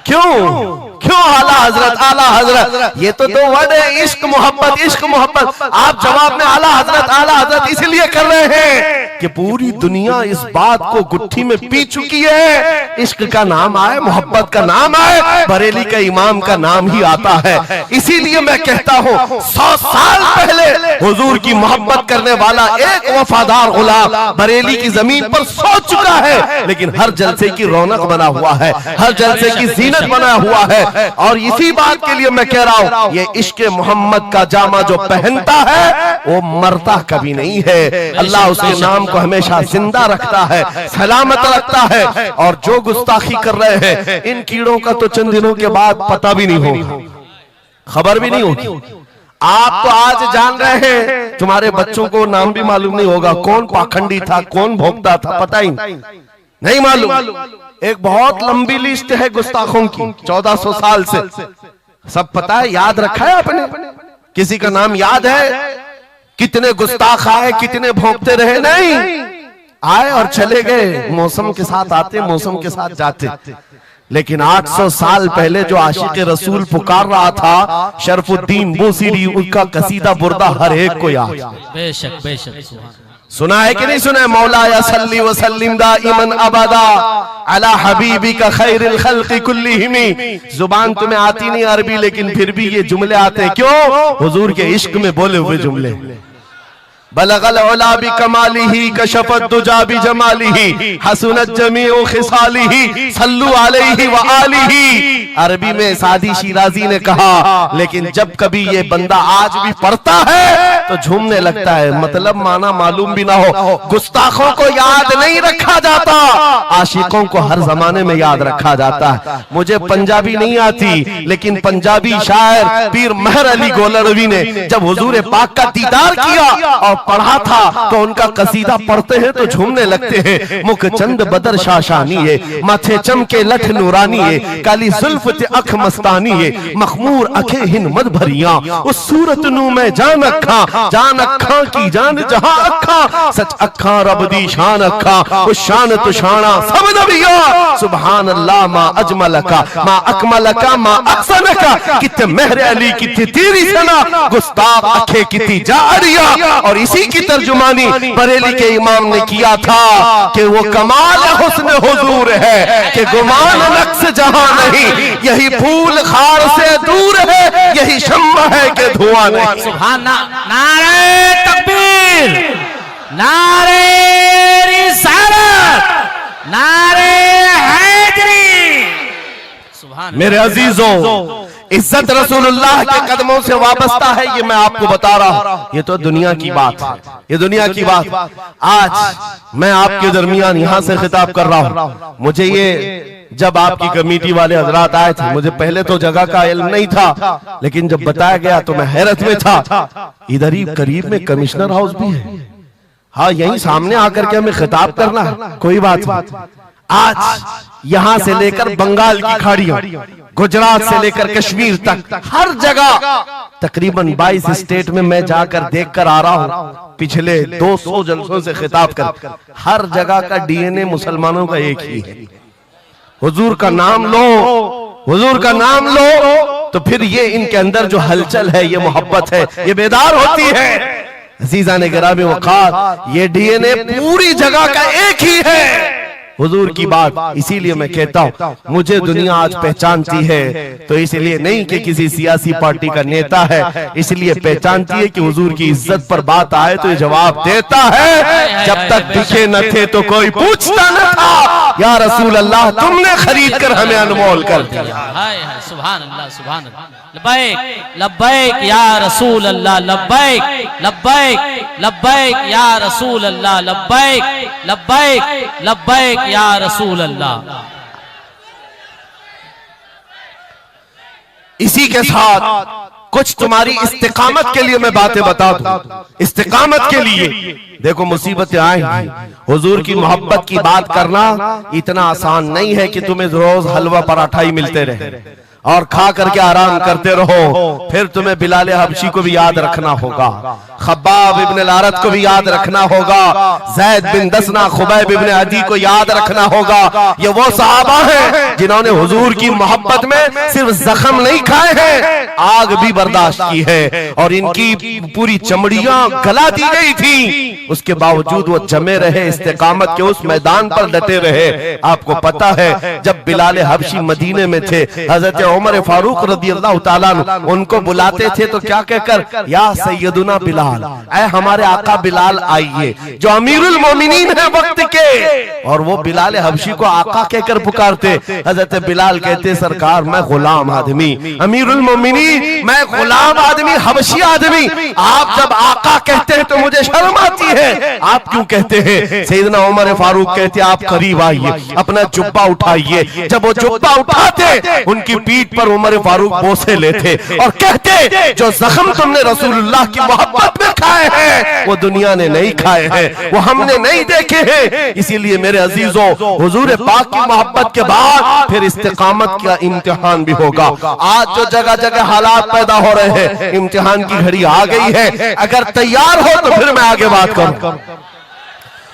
A: क्यों क्यों आला हजरत, आला हजरत, ये तो 2 वर्ड है, इश्क मोहब्बत, इश्क मोहब्बत। आप जवाब में आला हजरत इसलिए कर रहे हैं कि पूरी दुनिया इस बात को गुत्थी में पी चुकी है। इश्क का नाम आए, मोहब्बत का नाम आए, बरेली का इमाम का नाम ही आता है। इसीलिए मैं कहता हूँ 100 साल पहले हुजूर की मोहब्बत करने वाला एक वफादार गुलाम बरेली की जमीन पर सो चुका है, लेकिन हर जलसे की रौनक बना हुआ है, हर जलसे की जीनत बना हुआ है। और इसी बात के लिए मैं कह रहा हूं, ये इश्क़ मोहम्मद का जामा जो पहनता है वो मरता कभी नहीं है। अल्लाह उसके नाम को हमेशा जिंदा रखता है, सलामत रखता है। और जो गुस्ताखी कर रहे हैं इन कीड़ों का तो चंद दिनों के बाद पता भी नहीं होगा, खबर भी नहीं होगी। आप तो आज जान रहे हैं, तुम्हारे बच्चों को नाम भी मालूम नहीं होगा, कौन पाखंडी था, कौन भोगता था, पता ही नहीं मालूम। एक बहुत लंबी लिस्ट है गुस्ताखों की, 1400 साल से, सब पता है, याद रखा है आपने? किसी का नाम याद है? कितने गुस्ताख आए, कितने भोंकते रहे? नहीं, आए और चले गए, मौसम के साथ आते, मौसम के साथ जाते। लेकिन 800 साल पहले जो आशिक रसूल पुकार रहा था, शरफुद्दीन बूसीरी, उनका कसीदा बुर्दा हर एक को याद।
B: बेशक बेशक
A: सुना है कि नहीं सुना है? मौला या सल्ली व सल्लिम दाइमन अबदा अला हबीबिका खैरिल खल्क़ि कुल्लिहिम। जुबान तुम्हें आती नहीं अरबी, लेकिन फिर भी ये जुमले आते हैं। क्यों? हुजूर के इश्क में बोले हुए जुमले। बलगल उला बि कमालिही कशफत दुजा बि जमालिही हसनत जमीउ खिसालिही सल्लु अलैहि व आलिही। अरबी में सादी शिराजी ने कहा, लेकिन जब कभी ये बंदा आज भी पढ़ता है तो झूमने लगता है, मतलब माना मालूम भी ना हो। गुस्ताखों को याद नहीं रखा जाता, आशिकों को हर जमाने में याद रखा जाता है। मुझे पंजाबी नहीं आती, लेकिन पंजाबी शायर पीर महर अली गोलरवी ने जब हुजूर पाक का दीदार किया और पढ़ा था तो उनका कसीदा पढ़ते हैं तो झूमने लगते हैं। मुख चंद बदर शाशानी है, माथे चमके लठ नूरानी है, काली जुल्फ ते अख मस्तानी है, मखमूर अखे हिन मद भरिया, उस सूरत नू मैं जान अखा की जान जहां अखा, सच अखा रब दी शान अखा, उस शान तो शाना सब नबिया। सुभान अल्लाह मा अजमलका मा अकमलका मा अहसनका, किते महर अली किते तेरी सना, गुस्ताख अखे किती जारिया। और इसी की तर्जुमानी बरेली के इमाम ने किया था कि वो कमाल हुस्न हुजूर है कि गुमान नक्श जहां नहीं, यही फूल खार से दूर है, यही शम्मा है कि धुआं नहीं।
B: सुभान नारे तकबीर।
C: नारे रिसालत, नारे हैदरी। सुभान
A: मेरे अजीजों, इज्जत रसूलुल्लाह के कदमों से वाबस्ता है, ये मैं आपको बता रहा हूं। ये तो दुनिया की बात है, ये दुनिया की बात। आज मैं आपके दरमियान यहां से खिताब कर रहा हूं। मुझे ये जब आपकी कमेटी वाले हजरात आए थे, मुझे पहले तो जगह का इल्म नहीं था, लेकिन जब बताया गया तो मैं हैरत में था। इधर ही करीब में कमिश्नर हाउस भी है। हाँ, यहीं सामने आकर के हमें खिताब करना है, कोई बात नहीं। आज यहां से लेकर बंगाल की खाड़ियों, गुजरात से लेकर कश्मीर तक, हर जगह तकरीबन 22 स्टेट में मैं जाकर देखकर आ रहा हूं। पिछले 200 जलसों से खिताब कर, हर जगह का डीएनए मुसलमानों का एक ही है। हुजूर का नाम लो, हुजूर का नाम लो, तो फिर ये इनके अंदर जो हलचल है, ये मोहब्बत है, ये बेदार होती है। अजीज़ान गिरामी वक़ार, ये डीएनए पूरी जगह का एक ही है, हुजूर की बात। इसीलिए मैं कहता हूं, मुझे दुनिया आज पहचानती है तो इसलिए नहीं कि किसी सियासी पार्टी का नेता है, इसलिए पहचानती है कि हुजूर की इज्जत पर बात आए तो ये जवाब देता है। जब तक दिखे न थे तो कोई पूछता न था, या रसूल अल्लाह तुमने खरीद कर हमें अनमोल कर दिया।
C: सुभान अल्लाह, सुभान अल्लाह। लब्बैक लब्बैक या रसूल अल्लाह, लब्बैक लब्बैक लब्बैक या रसूल अल्लाह, लब्बैक लब्बैक लब्बैक या रसूल अल्लाह।
A: इसी के साथ कुछ तुम्हारी इस्तिकामत के लिए मैं बातें बता दूं। इस्तिकामत के लिए देखो, मुसीबतें आएंगी। हुजूर की मोहब्बत की बात करना इतना आसान नहीं है कि तुम्हें रोज हलवा पराठा ही मिलते रहे और खा करके आराम करते रहो। फिर तुम्हें बिलाल हबशी को भी याद रखना होगा, खब्बाब इब्न अल-अरत को भी याद रखना होगा, ज़ैद बिन दसना, खुबैब इब्न अदी को याद रखना होगा। ये वो सहाबा हैं जिन्होंने हुजूर की मोहब्बत में सिर्फ जख्म नहीं खाए हैं, आग भी बर्दाश्त की है और इनकी पूरी चमड़ियां गला दी गई थी। उसके बावजूद वो जमे रहे, इस्तिकामत के उस मैदान पर डटे रहे। आपको पता है, जब बिलाल हबशी मदीने में थे, हजरत उमर फारूक रज़ियल्लाहु ताला अन्हु उनको बुलाते थे तो क्या कहकर, या सैयदुना बिलाल, ऐ हमारे आका बिलाल आइए, जो अमीरुल मोमिनीन है वक्त के। और वो बिलाल हबशी को आका कहकर पुकारते। हजरत बिलाल कहते, सरकार मैं गुलाम आदमी, अमीरुल मोमिनीन मैं गुलाम आदमी, हबशी आदमी, आप जब आका कहते हैं तो मुझे शर्म आती है, आप क्यों कहते हैं? सैयदना उमर फारूक कहते, आप करीब आइए, अपना जुब्बा उठाइए। जब वो जुब्बा उठाते, उनकी पीठ पर उमर फारूक बोसे लेते और कहते, जो जख्म तुमने रसूलुल्लाह की मोहब्बत में खाए हैं वो दुनिया ने नहीं खाए हैं, वो हमने नहीं देखे हैं। इसीलिए मेरे अजीजों, हुजूर पाक की मोहब्बत के बाद फिर इस्तिकामत का इम्तिहान भी होगा। आज जो जगह जगह हालात पैदा हो रहे हैं, इम्तिहान की घड़ी आ गई है। अगर तैयार हो तो फिर मैं आगे बात करूं।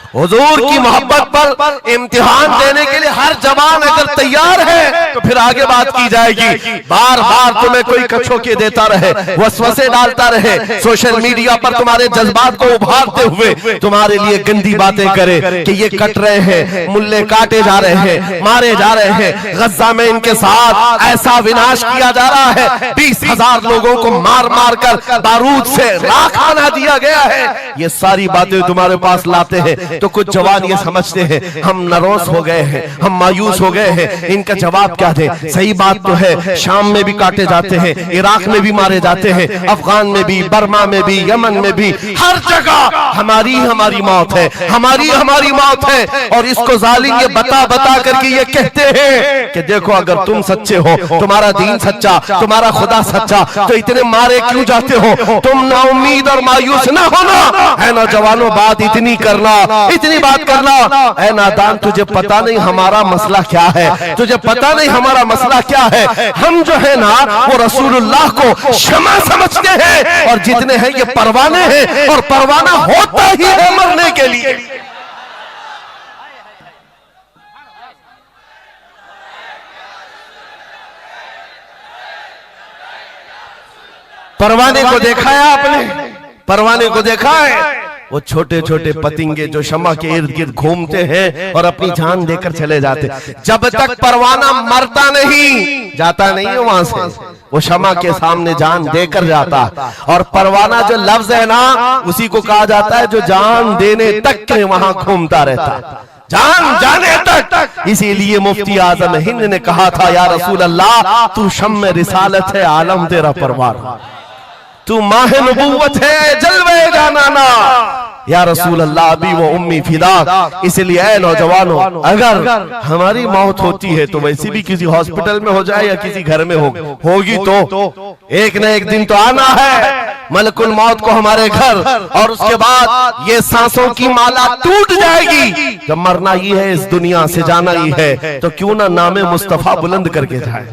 A: हुजूर की मोहब्बत पर इम्तिहान देने के लिए हर जवान अगर तैयार है तो फिर आगे बात की जाएगी। बार बार तुम्हें कोई कछोके देता रहे, वसवसे डालता रहे, सोशल मीडिया पर तुम्हारे जज्बात को उभारते हुए तुम्हारे लिए गंदी बातें करे कि ये कट रहे हैं, मुल्ले काटे जा रहे हैं, मारे जा रहे हैं, गज्जा में इनके साथ ऐसा विनाश किया जा रहा है, 20,000 लोगों को मार मार कर बारूद से राख बना दिया गया है। ये सारी बातें तुम्हारे पास लाते हैं तो कुछ जवान ये समझते हैं हम नरोस हो गए हैं, हम मायूस हो गए हैं, इनका जवाब क्या दे। सही बात तो है, शाम में भी काटे जाते हैं, इराक में भी मारे जाते हैं, अफगान में भी, बर्मा में भी, यमन में भी, हर जगह हमारी हमारी मौत है, हमारी हमारी मौत है। और इसको जालिम ये बता बता करके ये कहते हैं कि देखो, अगर तुम सच्चे हो, तुम्हारा दीन सच्चा, तुम्हारा खुदा सच्चा, तो इतने मारे क्यों जाते हो? तुम ना उम्मीद और मायूस ना होना है नौजवानों, बात इतनी करना, इतनी बात करना। ऐ नादान, तुझे पता नहीं हमारा मसला क्या है, तुझे पता नहीं हमारा मसला क्या है। हम जो है ना वो रसूलुल्लाह को शमा समझते हैं और जितने हैं ये परवाने हैं, और परवाना होता ही है मरने के लिए। परवाने को देखा है आपने? परवाने को देखा है? वो छोटे छोटे पतिंगे जो शमा के इर्द गिर्द घूमते हैं और अपनी जान देकर चले जाते, जब तक परवाना मरता नहीं, जाता नहीं है वहां से, वो शमा के सामने जान देकर जाता है। और परवाना जो लफ्ज है ना, उसी को कहा जाता है जो जान देने तक के वहां घूमता रहता है, जान जाने तक। इसीलिए मुफ्ती आजम हिंद ने कहा था, या रसूल अल्लाह तू शम्म रिसालत है, आलम तेरा परवार, तू माह नबूवत है, जलवे जानाना। या रसूल अल्लाह अभी वो उम्मी फिदा। इसलिए ऐ नौजवानों, अगर हमारी मौत होती है तो वैसे भी किसी हॉस्पिटल में हो जाए या किसी घर में होगी तो एक न एक दिन तो आना है मलकुल मौत को हमारे घर, और उसके बाद ये सांसों की माला टूट जाएगी। जब मरना ही है, इस दुनिया से जाना ही है, तो क्यों ना नामे मुस्तफा बुलंद करके जाए,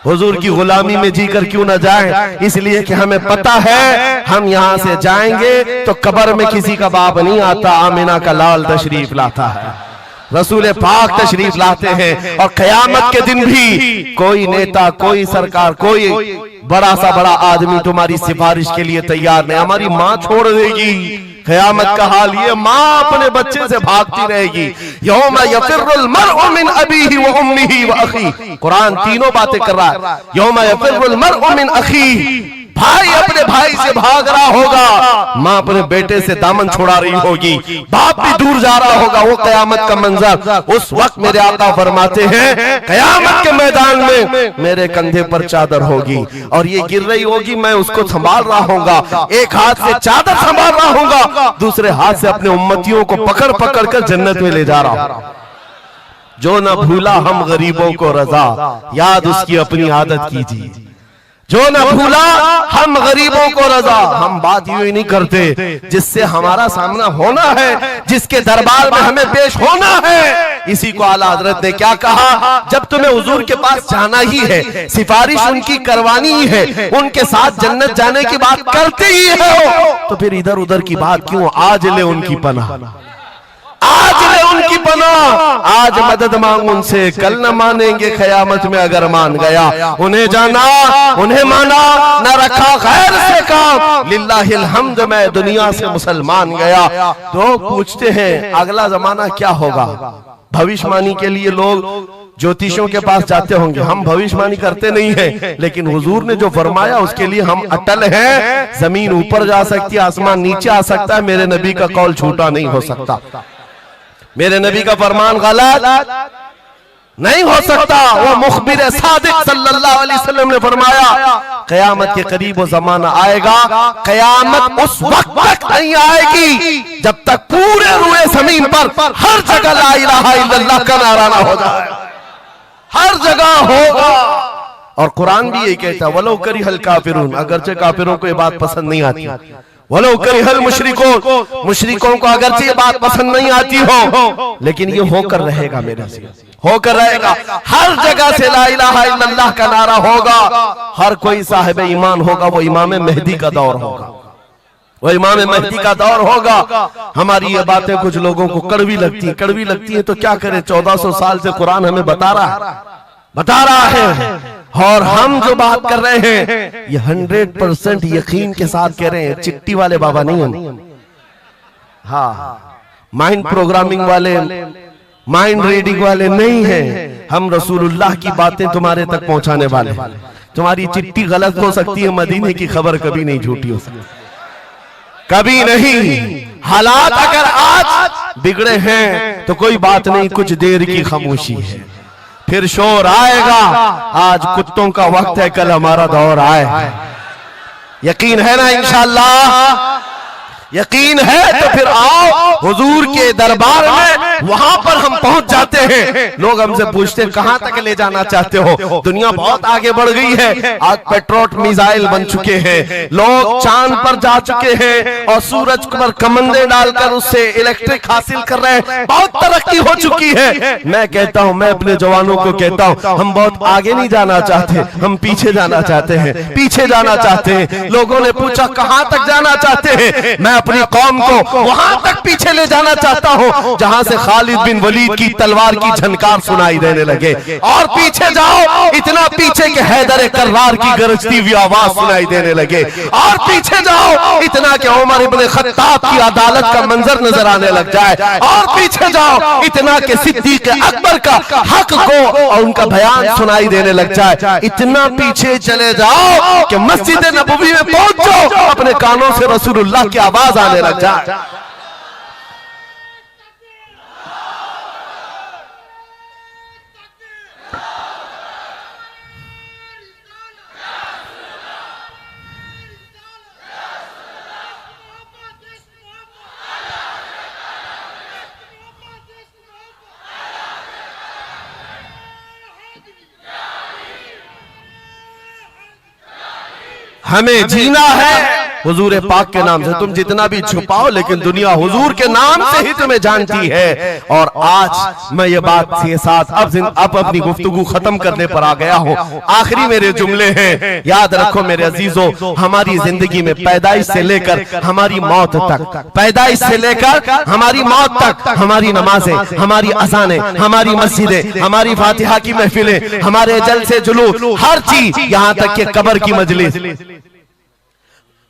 A: हुजूर की गुलामी में जीकर क्यों ना जाए। इसलिए कि हमें पता है हम यहाँ से जाएंगे तो कब्र में किसी का बाप नहीं आता, आमिना का लाल तशरीफ लाता है, रसूल पाक तशरीफ लाते हैं। और कयामत के दिन भी कोई नेता, कोई सरकार, कोई बड़ा सा बड़ा आदमी तुम्हारी सिफारिश के लिए तैयार नहीं। हमारी माँ छोड़ देगी, कयामत का हाल ये, माँ अपने बच्चे से भागती रहेगी। यौम यफिर्रुल मर्उ मिन अबीही व उम्मिही व अखी, कुरान तीनों बातें कर रहा है। यौम यफिर्रुल मर्उ मिन अखी, भाई अपने भाई से भाग रहा होगा, माँ अपने बेटे से दामन छुड़ा रही होगी, बाप भी दूर जा रहा होगा। वो कयामत का मंजर, उस वक्त मेरे आका फरमाते हैं कयामत के मैदान में मेरे कंधे पर चादर होगी और ये गिर रही होगी, मैं उसको संभाल रहा होगा, एक हाथ से चादर संभाल रहा होगा, दूसरे हाथ से अपने उम्मतियों को पकड़ पकड़ कर जन्नत में ले जा रहा हूं। जो न भूला हम गरीबों को रजा, याद उसकी अपनी आदत कीजिए। जो न भूला हम गरीबों को रजा, हम बात यूं ही नहीं करते, जिससे हमारा सामना होना है, जिसके दरबार में हमें पेश होना है, इसी को आला हजरत ने क्या कहा, जब तुम्हें हुजूर के पास जाना ही है, सिफारिश उनकी करवानी ही है, उनके साथ जन्नत जाने की बात करते ही हो, तो फिर इधर उधर की बात क्यों, आज ले उनकी पनाह, आज ले उनकी पनाह, आज मदद मांग उनसे, कल न मानेंगे कयामत में अगर मान गया। उन्हें जाना, उन्हें माना, न रखा खैर से काम, लिल्लाहिल हम्द, मैं दुनिया से मुसलमान गया। तो पूछते हैं अगला जमाना क्या होगा। भविष्यवाणी के लिए लोग ज्योतिषियों के पास जाते होंगे, हम भविष्यवाणी करते नहीं है, लेकिन हुजूर ने जो फरमाया उसके लिए हम अटल हैं। जमीन ऊपर जा सकती है, आसमान नीचे आ सकता है, मेरे नबी का कौल झूठा नहीं हो सकता, मेरे नबी का फरमान गलत नहीं हो सकता। वो मुखबिर सादिक सल्लल्लाहु अलैहि वसल्लम ने फरमाया कयामत के करीब वो जमाना आएगा, कयामत उस वक्त तक नहीं आएगी जब तक पूरे रुए जमीन पर हर जगह ला इलाहा इल्लल्लाह का नारा ना हो जाए, हर जगह होगा। और कुरान भी यही कहता है, वलो करिहल काफिरून, अगरचे काफिरों को ये बात पसंद नहीं आती, वलो करिहल मुशरिकून, मुशरिकों को अगरचे ये बात पसंद नहीं आती हो, लेकिन ये होकर रहेगा, मेरे से होकर रहेगा। हर जगह से ला इलाहा इल्लल्लाह का नारा होगा, हर कोई साहिब ईमान होगा, वो इमाम मेहदी का दौर होगा, वो इमाम मेहदी का दौर होगा। हमारी ये बातें कुछ लोगों को कड़वी लगती है, तो क्या करें, 1400 साल से कुरान हमें बता रहा है। और हम जो बात कर रहे हैं ये 100% यकीन के साथ कह रहे हैं, चिट्ठी वाले बाबा नहीं हम, हाँ माइंड प्रोग्रामिंग वाले, माइंड रीडिंग वाले नहीं है, हम रसूलुल्लाह की बातें तुम्हारे तक पहुंचाने वाले। तुम्हारी चिट्ठी गलत हो सकती है, मदीने की खबर कभी नहीं झूठी हो सकती, कभी नहीं। हालात अगर आज बिगड़े हैं तो कोई बात नहीं, कुछ देर की खामोशी है, फिर शोर आएगा। आज कुत्तों का वक्त है, कल हमारा दौर आए। यकीन है ना इंशाअल्लाह, यकीन है तो फिर आओ हुजूर के दरबार में, वहां पर हम पहुंच जाते हैं। लोग हमसे पूछते हैं कहां तक ले जाना चाहते हो, दुनिया बहुत आगे बढ़ गई है, आज पेट्रोल मिसाइल बन चुके हैं, लोग चांद पर जा चुके हैं और सूरज पर कमंदे डालकर उससे इलेक्ट्रिक हासिल कर रहे हैं, बहुत तरक्की हो चुकी है। मैं कहता हूं, मैं अपने जवानों को कहता हूं, हम बहुत आगे नहीं जाना चाहते, हम पीछे जाना चाहते हैं, पीछे जाना चाहते हैं। लोगों ने पूछा कहां तक जाना चाहते हैं, मैं अपनी कौम को वहां तक पीछे ले जाना चाहता हूं जहां से खालिद बिन वलीद की तलवार की झनकार सुनाई देने लगे। और पीछे जाओ, इतना पीछे के हैदर कर्रार की गरजती हुई आवाज सुनाई देने लगे। और पीछे जाओ, इतना कि उमर इब्न खत्ताब की अदालत का मंजर नजर आने लग जाए। और पीछे जाओ, इतना कि सिद्दीक अकबर का हक को और उनका बयान सुनाई देने लग जाए। इतना पीछे चले जाओ कि मस्जिद नबवी में पहुंचो, अपने कानों से रसूलुल्लाह की आवाज आने लग जाए। हमें जीना है हुजूर पाक के नाम से। तुम जितना भी छुपाओ, लेकिन दुनिया हुजूर के नाम से ही तुम्हें जानती है। और आज मैं ये बात के साथ अब अपनी गुफ्तगू खत्म करने पर आ गया हूँ। आखिरी मेरे जुमले हैं, याद रखो मेरे अजीजों, हमारी जिंदगी में पैदाइश से लेकर हमारी मौत तक, पैदाइश से लेकर हमारी मौत तक, हमारी नमाजें, हमारी अज़ानें, हमारी मस्जिदें, हमारी फातिहा की महफिलें, हमारे जलसे जुलूस, हर चीज, यहाँ तक कि कब्र की मजलिस,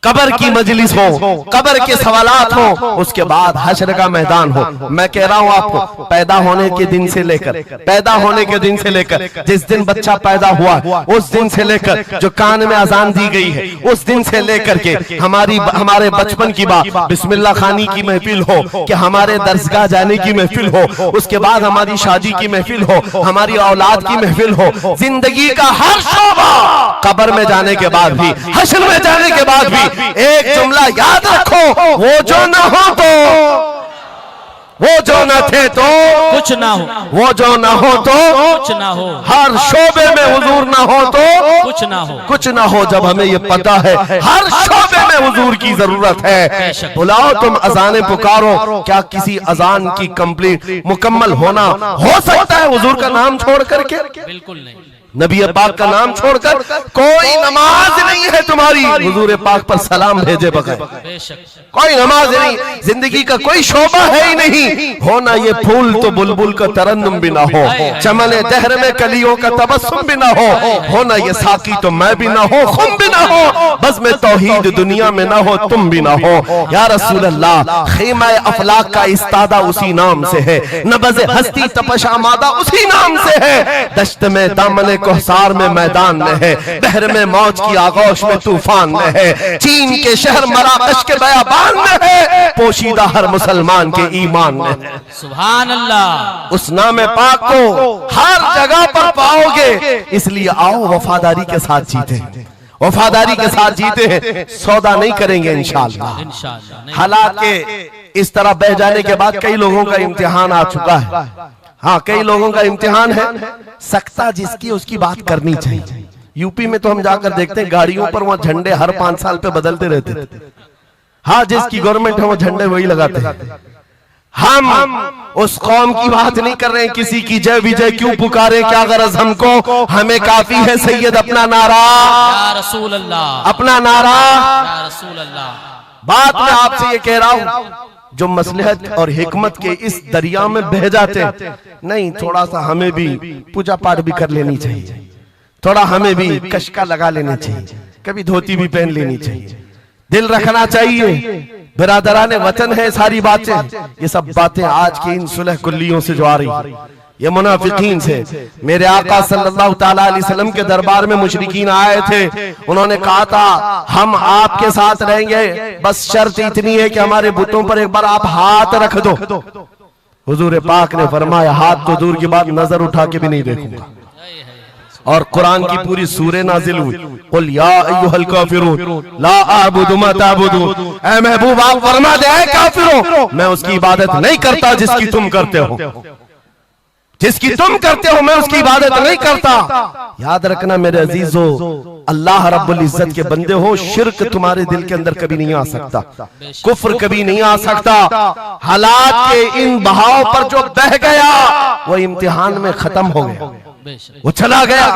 A: कब्र की मजलिस हो, कब्र के सवालात हो, उसके बाद हश्र का मैदान हो। मैं कह रहा हूं आपको, पैदा होने के दिन से लेकर, पैदा होने के दिन से लेकर, जिस दिन बच्चा पैदा हुआ उस दिन से लेकर, जो कान में अजान दी गई है उस दिन से लेकर के हमारे बचपन की बात, बिस्मिल्लाह खानी की महफिल हो, कि हमारे दरसगाह जाने की महफिल हो, उसके बाद हमारी शादी की महफिल हो, हमारी औलाद की महफिल हो, जिंदगी का हर शोबा, कब्र में जाने के बाद भी, हश्र में जाने के बाद भी एक जुमला याद रखो, वो जो न हो तो, वो जो न थे तो
C: कुछ ना हो,
A: वो जो न हो तो
C: कुछ ना हो,
A: हर शोबे में हुजूर न हो तो
C: कुछ ना हो,
A: कुछ ना हो। जब हमें ये पता है हर शोबे में हुजूर की जरूरत है, बुलाओ तुम अजाने पुकारो, क्या किसी अजान की कंप्लीट मुकम्मल होना हो सकता है हुजूर का नाम छोड़ करके?
C: बिल्कुल नहीं।
A: नबी पाक का नाम छोड़कर कोई नमाज नहीं है तुम्हारी हुजूर पाक पर सलाम भेजे बगैर, कोई नमाज नहीं, जिंदगी का कोई शोबा है ही नहीं। हो ना ये फूल तो बुलबुल का तरन्नुम भी ना हो, चमने दहर में कलियों का तबस्सुम भी ना हो ना ये साकी तो मैं भी ना हो, खुम भी ना हो, बस में तौहीद दुनिया में ना हो, तुम भी ना हो। या रसूल अल्लाह, खीमा अफलाक का इस्तादा उसी नाम से है, नबज़े हस्ती तपश आमादा उसी नाम से है, दश्त में दामन कोहसार में मैदान में है, बहर में मौज की आगोश में तूफान में है, चीन के शहर मराकश के बयाबान में है, पोशीदा हर मुसलमान के ईमान में है।
C: सुभान अल्लाह।
A: उस नाम पाक को हर जगह पर पाओगे, इसलिए आओ वफादारी के साथ जीते, वफादारी के साथ जीते हैं, सौदा नहीं करेंगे इंशाअल्लाह। हालात के इस तरह बह जाने के बाद कई लोगों का इम्तिहान आ चुका है। हाँ, कई लोगों का इम्तिहान है, सकता जिसकी उसकी बात करनी चाहिए। यूपी में तो हम जाकर देखते हैं गाड़ियों पर वहां झंडे हर 5 साल पे बदलते रहते थे। हाँ, जिसकी गवर्नमेंट है वो झंडे वही लगाते हैं। हम उस कौम की बात नहीं कर रहे हैं, किसी की जय विजय क्यों पुकारे, क्या गरज हमको, हमें काफी है सैयद अपना नारा,
C: या रसूल अल्लाह,
A: अपना नारा।
C: या रसूल अल्लाह।
A: बात मैं आपसे ये कह रहा हूं, जो मसलहत और हिकमत के इस दरिया में बह जाते नहीं, थोड़ा सा हमें भी पूजा पाठ भी कर लेनी चाहिए, थोड़ा हमें भी कशका लगा लेनी चाहिए, कभी धोती भी पहन लेनी चाहिए, दिल रखना चाहिए, बिरादराने वतन है सारी बातें। ये सब बातें आज की इन सुलह कुल्लियों से जो आ रही, ये मुनाफिकीन से। मेरे आका सल्लल्लाहु ताला अलैहि वसल्लम के दरबार में मुशरिकीन आए थे, उन्होंने कहा था हम आपके साथ रहेंगे, बस शर्त इतनी है कि हमारे बुतों पर एक बार आप हाथ रख दो। हुजूर पाक ने फरमाया हाथ तो दूर की बात, नजर उठा के भी नहीं देखूंगा। और कुरान की पूरी सूरे नाजिल हुई, कुल या अय्युहल काफिरून ला अअबुदु मा तअबुदून। ऐ महबूब आप फरमा दे, ऐ काफिरों मैं उसकी इबादत नहीं करता जिसकी तुम करते हो, जिसकी तुम करते हो मैं उसकी इबादत नहीं करता। याद रखना मेरे अजीजों, अल्लाह रब्बुल इज्जत के बंदे हो, शिर्क तुम्हारे दिल के अंदर कभी नहीं आ सकता, कुफ्र कभी नहीं आ सकता। हालात के इन बहाव पर जो बह गया वो इम्तिहान में खत्म हो गया, वो चला गया।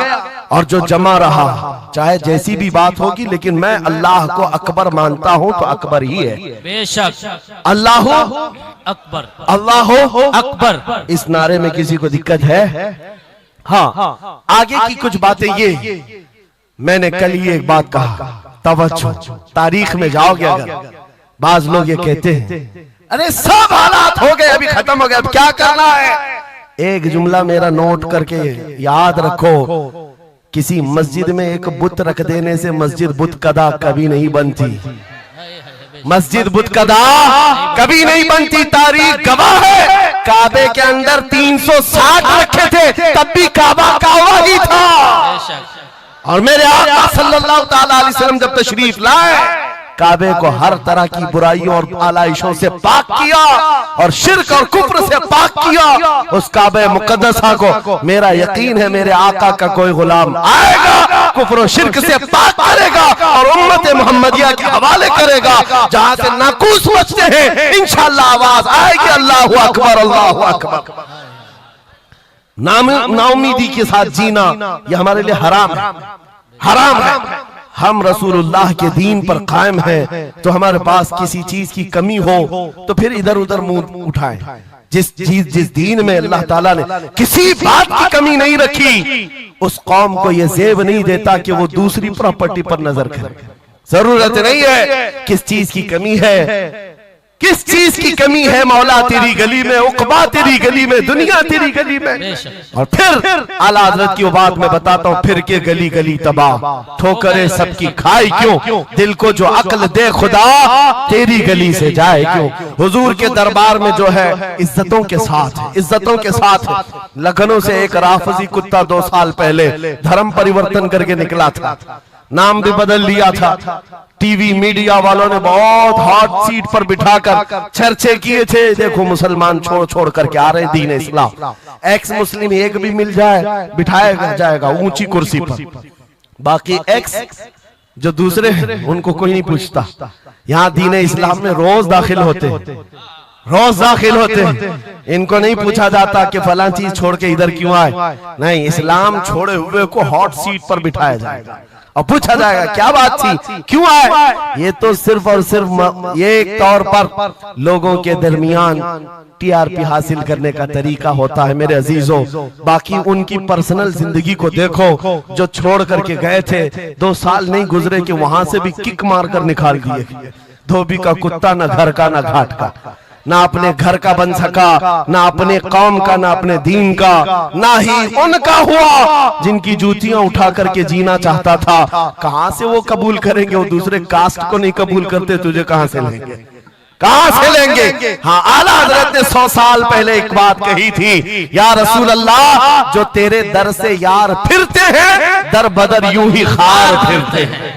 A: और जो जमा रहा, चाहे जैसी भी बात होगी, लेकिन मैं अल्लाह को अकबर मानता हूं तो अकबर ही है।
C: बेशक
A: अल्लाह
C: अकबर,
A: अल्लाह
C: अकबर।
A: इस नारे में किसी को दिक्कत है? हाँ, आगे की कुछ बातें ये, मैंने कल ये एक बात कहा, तवज्जो, तारीख में जाओगे अगर, बाज लोग ये कहते हैं अरे सब हालात हो गए, अभी खत्म हो गया, अब क्या करना है? एक जुमला मेरा नोट करके याद रखो, किसी मस्जिद में एक बुत रख देने से मस्जिद बुत कदा कभी नहीं बनती। मस्जिद बुत कदा कभी नहीं बनती, तारीख गवाह है। काबे के अंदर 360 रखे थे, तब भी काबा काबा ही था। और मेरे आका सल्लल्लाहु ताला अलैहि वसल्लम जब तशरीफ लाए, काबे को हर तरह की बुराइयों और आलाइशों से पाक किया और शिर्क और कुफ्र से पाक किया। उस काबे मुकद्दसा को मेरा यकीन है मेरे आका का कोई गुलाम आएगा, कुफ्र और शिर्क से पाक करेगा और उम्मत मोहम्मदिया के हवाले करेगा। जहां से नाकूस बचते हैं, इंशाअल्लाह आवाज आएगी अल्लाहु अकबर, अल्लाहु अकबर। नाउमीदी के साथ जीना ये हमारे लिए हराम है, हराम है। हम रसूलुल्लाह के दीन पर कायम है, तो हमारे पास किसी चीज की कमी हो तो फिर इधर उधर मुंह उठाएं। जिस दीन में अल्लाह ताला ने किसी बात की कमी नहीं रखी, उस कौम को यह जेब नहीं देता कि वो दूसरी प्रॉपर्टी पर नजर करे। जरूरत नहीं है किस चीज की कमी है, किस चीज की कमी है, मौला तेरी गली में, उकबा तेरी गली में, दुनिया तेरी गली में। और फिर आला हज़रत की वो बात मैं बताता हूँ, फिर के गली गली तबाह, ठोकरे सबकी खाई क्यों, दिल को जो अक्ल दे खुदा तेरी गली से जाए क्यों। हुजूर के दरबार में जो है इज्जतों के साथ, इज्जतों के साथ। लखनऊ से एक राफजी कुत्ता 2 साल पहले धर्म परिवर्तन करके निकला था, नाम भी बदल लिया था। टीवी मीडिया वालों ने बहुत हॉट सीट पर बिठाकर चर्चे किए थे, देखो मुसलमान छोड़ छोड़ करके आ रहे दीन इस्लाम, एक्स मुस्लिम एक भी मिल जाए बिठाया जाएगा ऊंची कुर्सी पर, बाकी एक्स जो दूसरे हैं उनको कोई नहीं पूछता। यहाँ दीन इस्लाम में रोज दाखिल होते, रोज दाखिल होते हैं, इनको नहीं पूछा जाता कि फलां चीज छोड़ के इधर क्यों आए, नहीं, इस्लाम छोड़े हुए को हॉट सीट पर बिठाया जाएगा और पूछा जाएगा क्या बात थी, क्यों आए। ये तो सिर्फ और सिर्फ एक तौर पर लोगों के दरमियान टीआरपी हासिल करने का तरीका होता है मेरे अजीजों। बाकी उनकी पर्सनल जिंदगी को देखो, जो छोड़ करके गए थे 2 साल नहीं गुजरे कि वहां से भी किक मारकर निकाल दिए। धोबी का कुत्ता, ना घर का ना घाट का, ना अपने घर का बन सका, ना अपने कौम का, ना अपने दीन का, ना ही उनका हुआ जिनकी जूतियां उठा करके जीना चाहता था। कहां से वो कबूल करेंगे, वो दूसरे कास्ट को नहीं कबूल करते, तुझे कहां से लेंगे, कहां से लेंगे। हाँ, आला हज़रत ने 100 साल पहले एक बात कही थी, या रसूल अल्लाह, जो तेरे दर से यार फिरते हैं, दर बदर यूं ही खार फिरते हैं,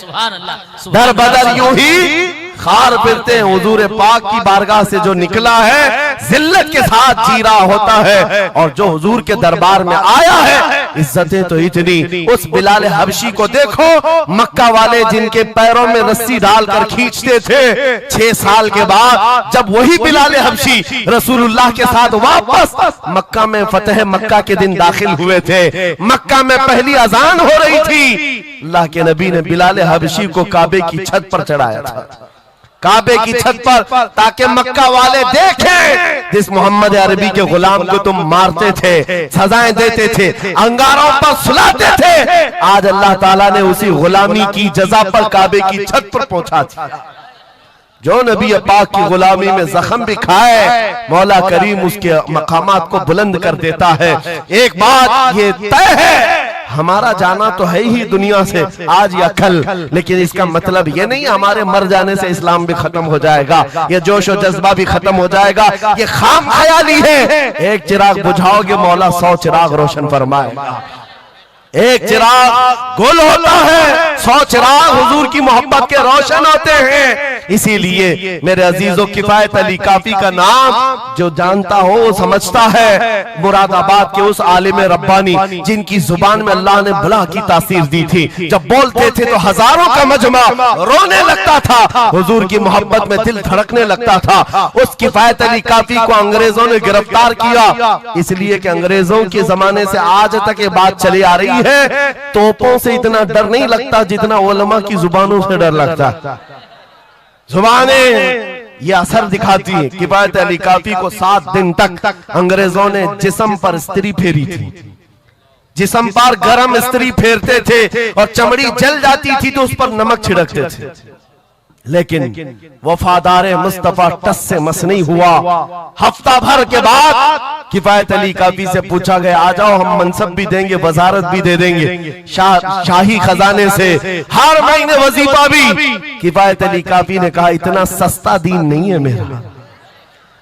C: सुभान अल्लाह,
A: दर बदर यूं ही खार फिरते हैं। हुजूर पाक की बारगाह से जो निकला है जिल्लत के साथ जी रहा होता है, और जो हुजूर के दरबार में आया है, इज्जतें तो इतनी। उस बिलाल हबशी को देखो, मक्का वाले जिनके पैरों में रस्सी डालकर खींचते थे, 6 साल के बाद जब वही बिलाल हबशी रसूलुल्लाह के साथ वापस मक्का में फतेह मक्का के दिन दाखिल हुए थे, मक्का में पहली अजान हो रही थी, अल्लाह के नबी ने बिलाल हबशी को काबे की छत पर चढ़ाया था, काबे की छत पर, ताकि मक्का वाले देखें जिस मोहम्मद अरबी के गुलाम को तुम मारते थे, सजाएं देते थे, अंगारों पर सुलाते थे, आज अल्लाह ताला ने उसी गुलामी की जजा पर काबे की छत पर पहुंचा दिया। जो नबी पाक की गुलामी में जख्म भी खाए, मौला करीम उसके मकामात को बुलंद कर देता है। एक बात ये तय है, हमारा जाना तो है ही दुनिया से आज या कल, लेकिन इसका मतलब ये नहीं हमारे मर जाने से इस्लाम भी खत्म हो जाएगा, ये जोश और जज्बा भी खत्म हो जाएगा। ये खाम ख्याली है। एक चिराग बुझाओगे, मौला 100 चिराग रोशन फरमाएगा। एक चिराग गुल होता है, 100 चिराग हुजूर की मोहब्बत के रोशन होते हैं। इसीलिए मेरे अजीजों, किफायत अली काफी का नाम जो जानता हो वो समझता है। मुरादाबाद के उस आलिम रब्बानी जिनकी जुबान में अल्लाह ने भला की तासीर दी थी, जब बोलते थे तो हजारों का मजमा रोने लगता था, हुजूर की मोहब्बत में दिल धड़कने लगता था। उस किफायत अली काफी को अंग्रेजों ने गिरफ्तार किया, इसलिए कि अंग्रेजों के जमाने से आज तक ये बात चली आ रही है, तोपों से इतना डर नहीं लगता जितना उलमा की जुबानों से डर लगता। जुबानें ये असर दिखाती है। किफायत अली काफी को 7 दिन तक अंग्रेजों ने जिस्म पर स्त्री फेरी थी, जिस्म पर गरम स्त्री फेरते थे और चमड़ी जल जाती थी तो उस पर नमक छिड़कते थे, लेकिन वफादार मुस्तफा टस से मस नहीं हुआ। हफ्ता भर के बाद किफायत अली काफी से पूछा गया, आ जाओ हम मनसब भी देंगे, वजारत भी दे देंगे, शाही खजाने से हर महीने वजीफा भी। किफायत अली काफी ने कहा, इतना सस्ता दीन नहीं है मेरा,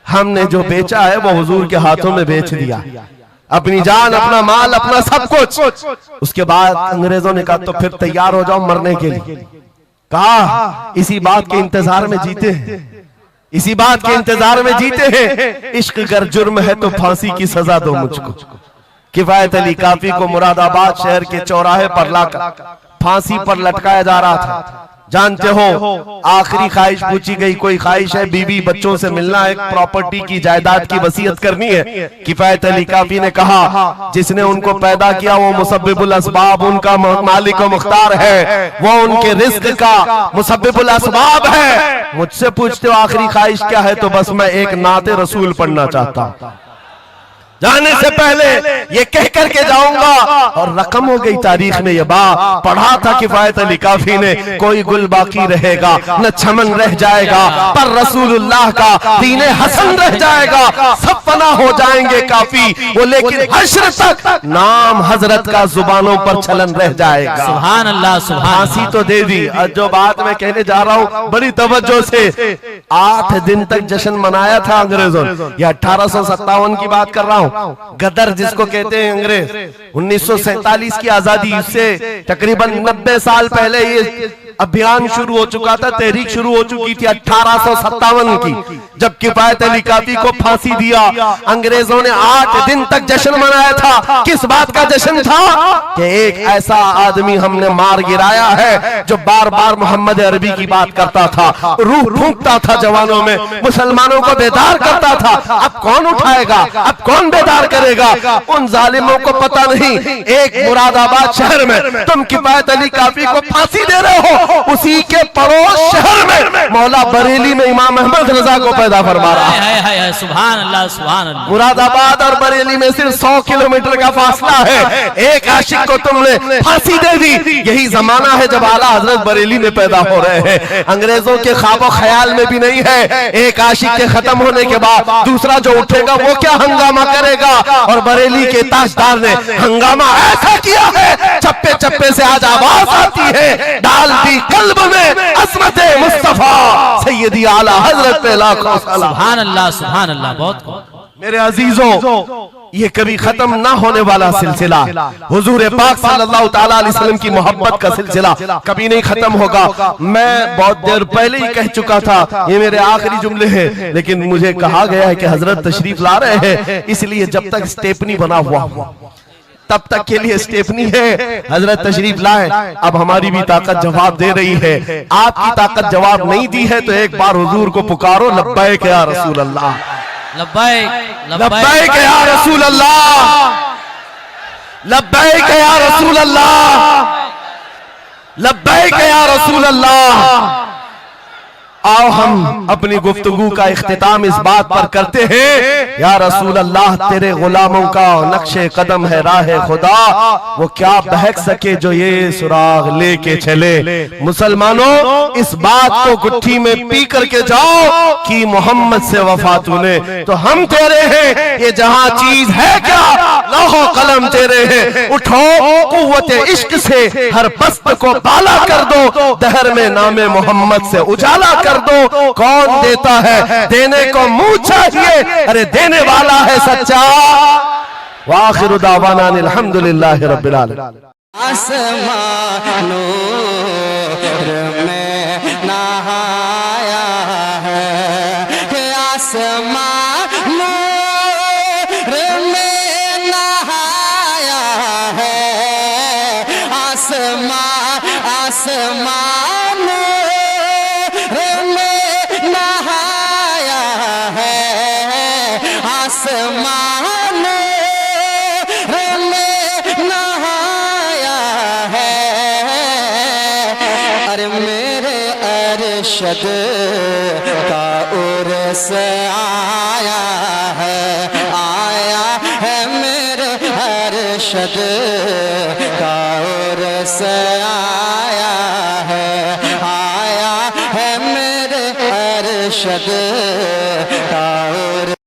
A: हमने जो बेचा है वो हुजूर के हाथों में बेच दिया, अपनी जान, अपना माल, अपना सब कुछ। उसके बाद अंग्रेजों ने कहा, तो फिर तैयार हो जाओ मरने के लिए। कहा, इसी बात के इंतजार में जीते हैं, इसी बात के इंतजार में जीते हैं, इश्क अगर जुर्म है तो फांसी की सजा दो मुझको। किफायत अली काफी को मुरादाबाद शहर के चौराहे पर लाकर फांसी पर लटकाया जा रहा था। जानते हो, आखिरी ख्वाहिश पूछी गई, कोई ख्वाहिश है? बीवी बच्चों से मिलना, एक प्रॉपर्टी की जायदाद की वसीयत करनी है। किफायत अली काफी ने कहा, जिसने उनको पैदा किया वो मुसब्बिबुल असबाब, उनका मालिक व मुख्तार है, वो उनके रिस्क का मुसब्बिबुल असबाब है। मुझसे पूछते हो आखिरी ख्वाहिश क्या है, तो बस मैं एक नाते रसूल पढ़ना चाहता हूं, जाने से पहले ये कह करके जाऊंगा। और रकम हो गई तारीख में, ये बा पढ़ा था किफायत अली काफी ने, कोई गुल बाकी रहेगा न चमन रह जाएगा, पर रसूलुल्लाह का दीने हसन रह जाएगा, सब फना हो जाएंगे काफी वो, लेकिन हश्र तक नाम हजरत का जुबानों पर चलन रह जाएगा।
C: सुभान अल्लाह, सुभान।
A: फांसी तो दे दी। जो बात मैं कहने जा रहा हूं बड़ी तवज्जो से, 8 दिन तक जश्न मनाया था अंग्रेजों ने। यह 1857 की बात कर रहा हूं। गदर जिसको कहते हैं अंग्रेज, 1947 की आजादी से तकरीबन 90 साल पहले ये अभियान शुरू हो चुका था, तहरीक शुरू हो चुकी थी 1857 की, जब किफायत अली काफी को फांसी दिया। अंग्रेजों ने 8 दिन तक जश्न मनाया था। किस बात का जश्न था? कि एक ऐसा आदमी हमने मार गिराया है जो बार बार मोहम्मद अरबी की बात करता था, रूह फूंकता था जवानों में, मुसलमानों को बेदार करता था। अब कौन उठाएगा, अब कौन बेदार करेगा? उन जालिमों को पता नहीं, एक मुरादाबाद शहर में तुम किफायत अली काफी को फांसी दे रहे हो, उसी के पड़ोस शहर में मौला बरेली में इमाम अहमद रजा को पैदा फरमा रहा है।
C: सुभान अल्लाह, सुभान अल्लाह।
A: मुरादाबाद और बरेली में सिर्फ 100 किलोमीटर का फासला है। एक आशिक को तुमने फांसी दे दी। यही जमाना है जब आला हजरत बरेली में पैदा हो रहे हैं। अंग्रेजों के ख्वाबो ख्याल में भी नहीं है एक आशिक के खत्म होने के बाद दूसरा जो उठेगा वो क्या हंगामा करेगा। और बरेली के ताजदार ने हंगामा ऐसा किया है, चप्पे चप्पे से आज आवाज आती है, डाल दी कल्ब में असमत मुस्तफा सैयदी आला हजरत पे लाखों सलाम।
C: सुभान अल्लाह, सुभान अल्लाह। बहुत
A: मेरे अजीजों, ये कभी खत्म ना होने वाला सिलसिला, हुजूर पाक सल्लल्लाहु तआला अलैहि वसल्लम की मोहब्बत का सिलसिला कभी नहीं खत्म होगा। मैं बहुत देर पहले ही कह चुका था, ये मेरे आखिरी जुमले हैं, लेकिन मुझे कहा गया है कि हजरत तशरीफ ला रहे हैं, इसलिए जब तक स्टेपनी बना हुआ तब तक के लिए स्टेपनी है। हजरत तशरीफ लाए, अब हमारी भी ताकत जवाब दे रही है। आपकी ताकत जवाब नहीं दी है तो एक बार हुजूर को पुकारो, लब्बैक या रसूल अल्लाह,
C: लब्बैक
A: लब्बैक या रसूल अल्लाह, लब्बैक या रसूल अल्लाह, लब्बैक या रसूल अल्लाह। आओ हम अपनी गुफ्तगू का इख्तिताम इस बात पर करते हैं, या रसूल अल्लाह तेरे गुलामों का नक्शे कदम है राह खुदा, वो क्या बहक सके जो ये सुराग लेके चले। मुसलमानों, इस बात को गुट्ठी में पी करके जाओ कि मोहम्मद से वफा तूने, तो हम तेरे हैं, ये जहां चीज है क्या लौहो कलम तेरे हैं। उठो कुव्वत इश्क से हर बस्त को बाला कर दो, दहर में नामे मोहम्मद से उजाला कर दो। कौन देता है, देने को मुंह चाहिए, अरे देने वाला है सच्चा। वाखिरु दावाना अल्हम्दुलिल्लाहि रब्बिल आलमीन।
D: आसमानों में नहाया मेरे अरशद का उर्स आया है मेरे अरशद का उर्स आया है मेरे अरशद का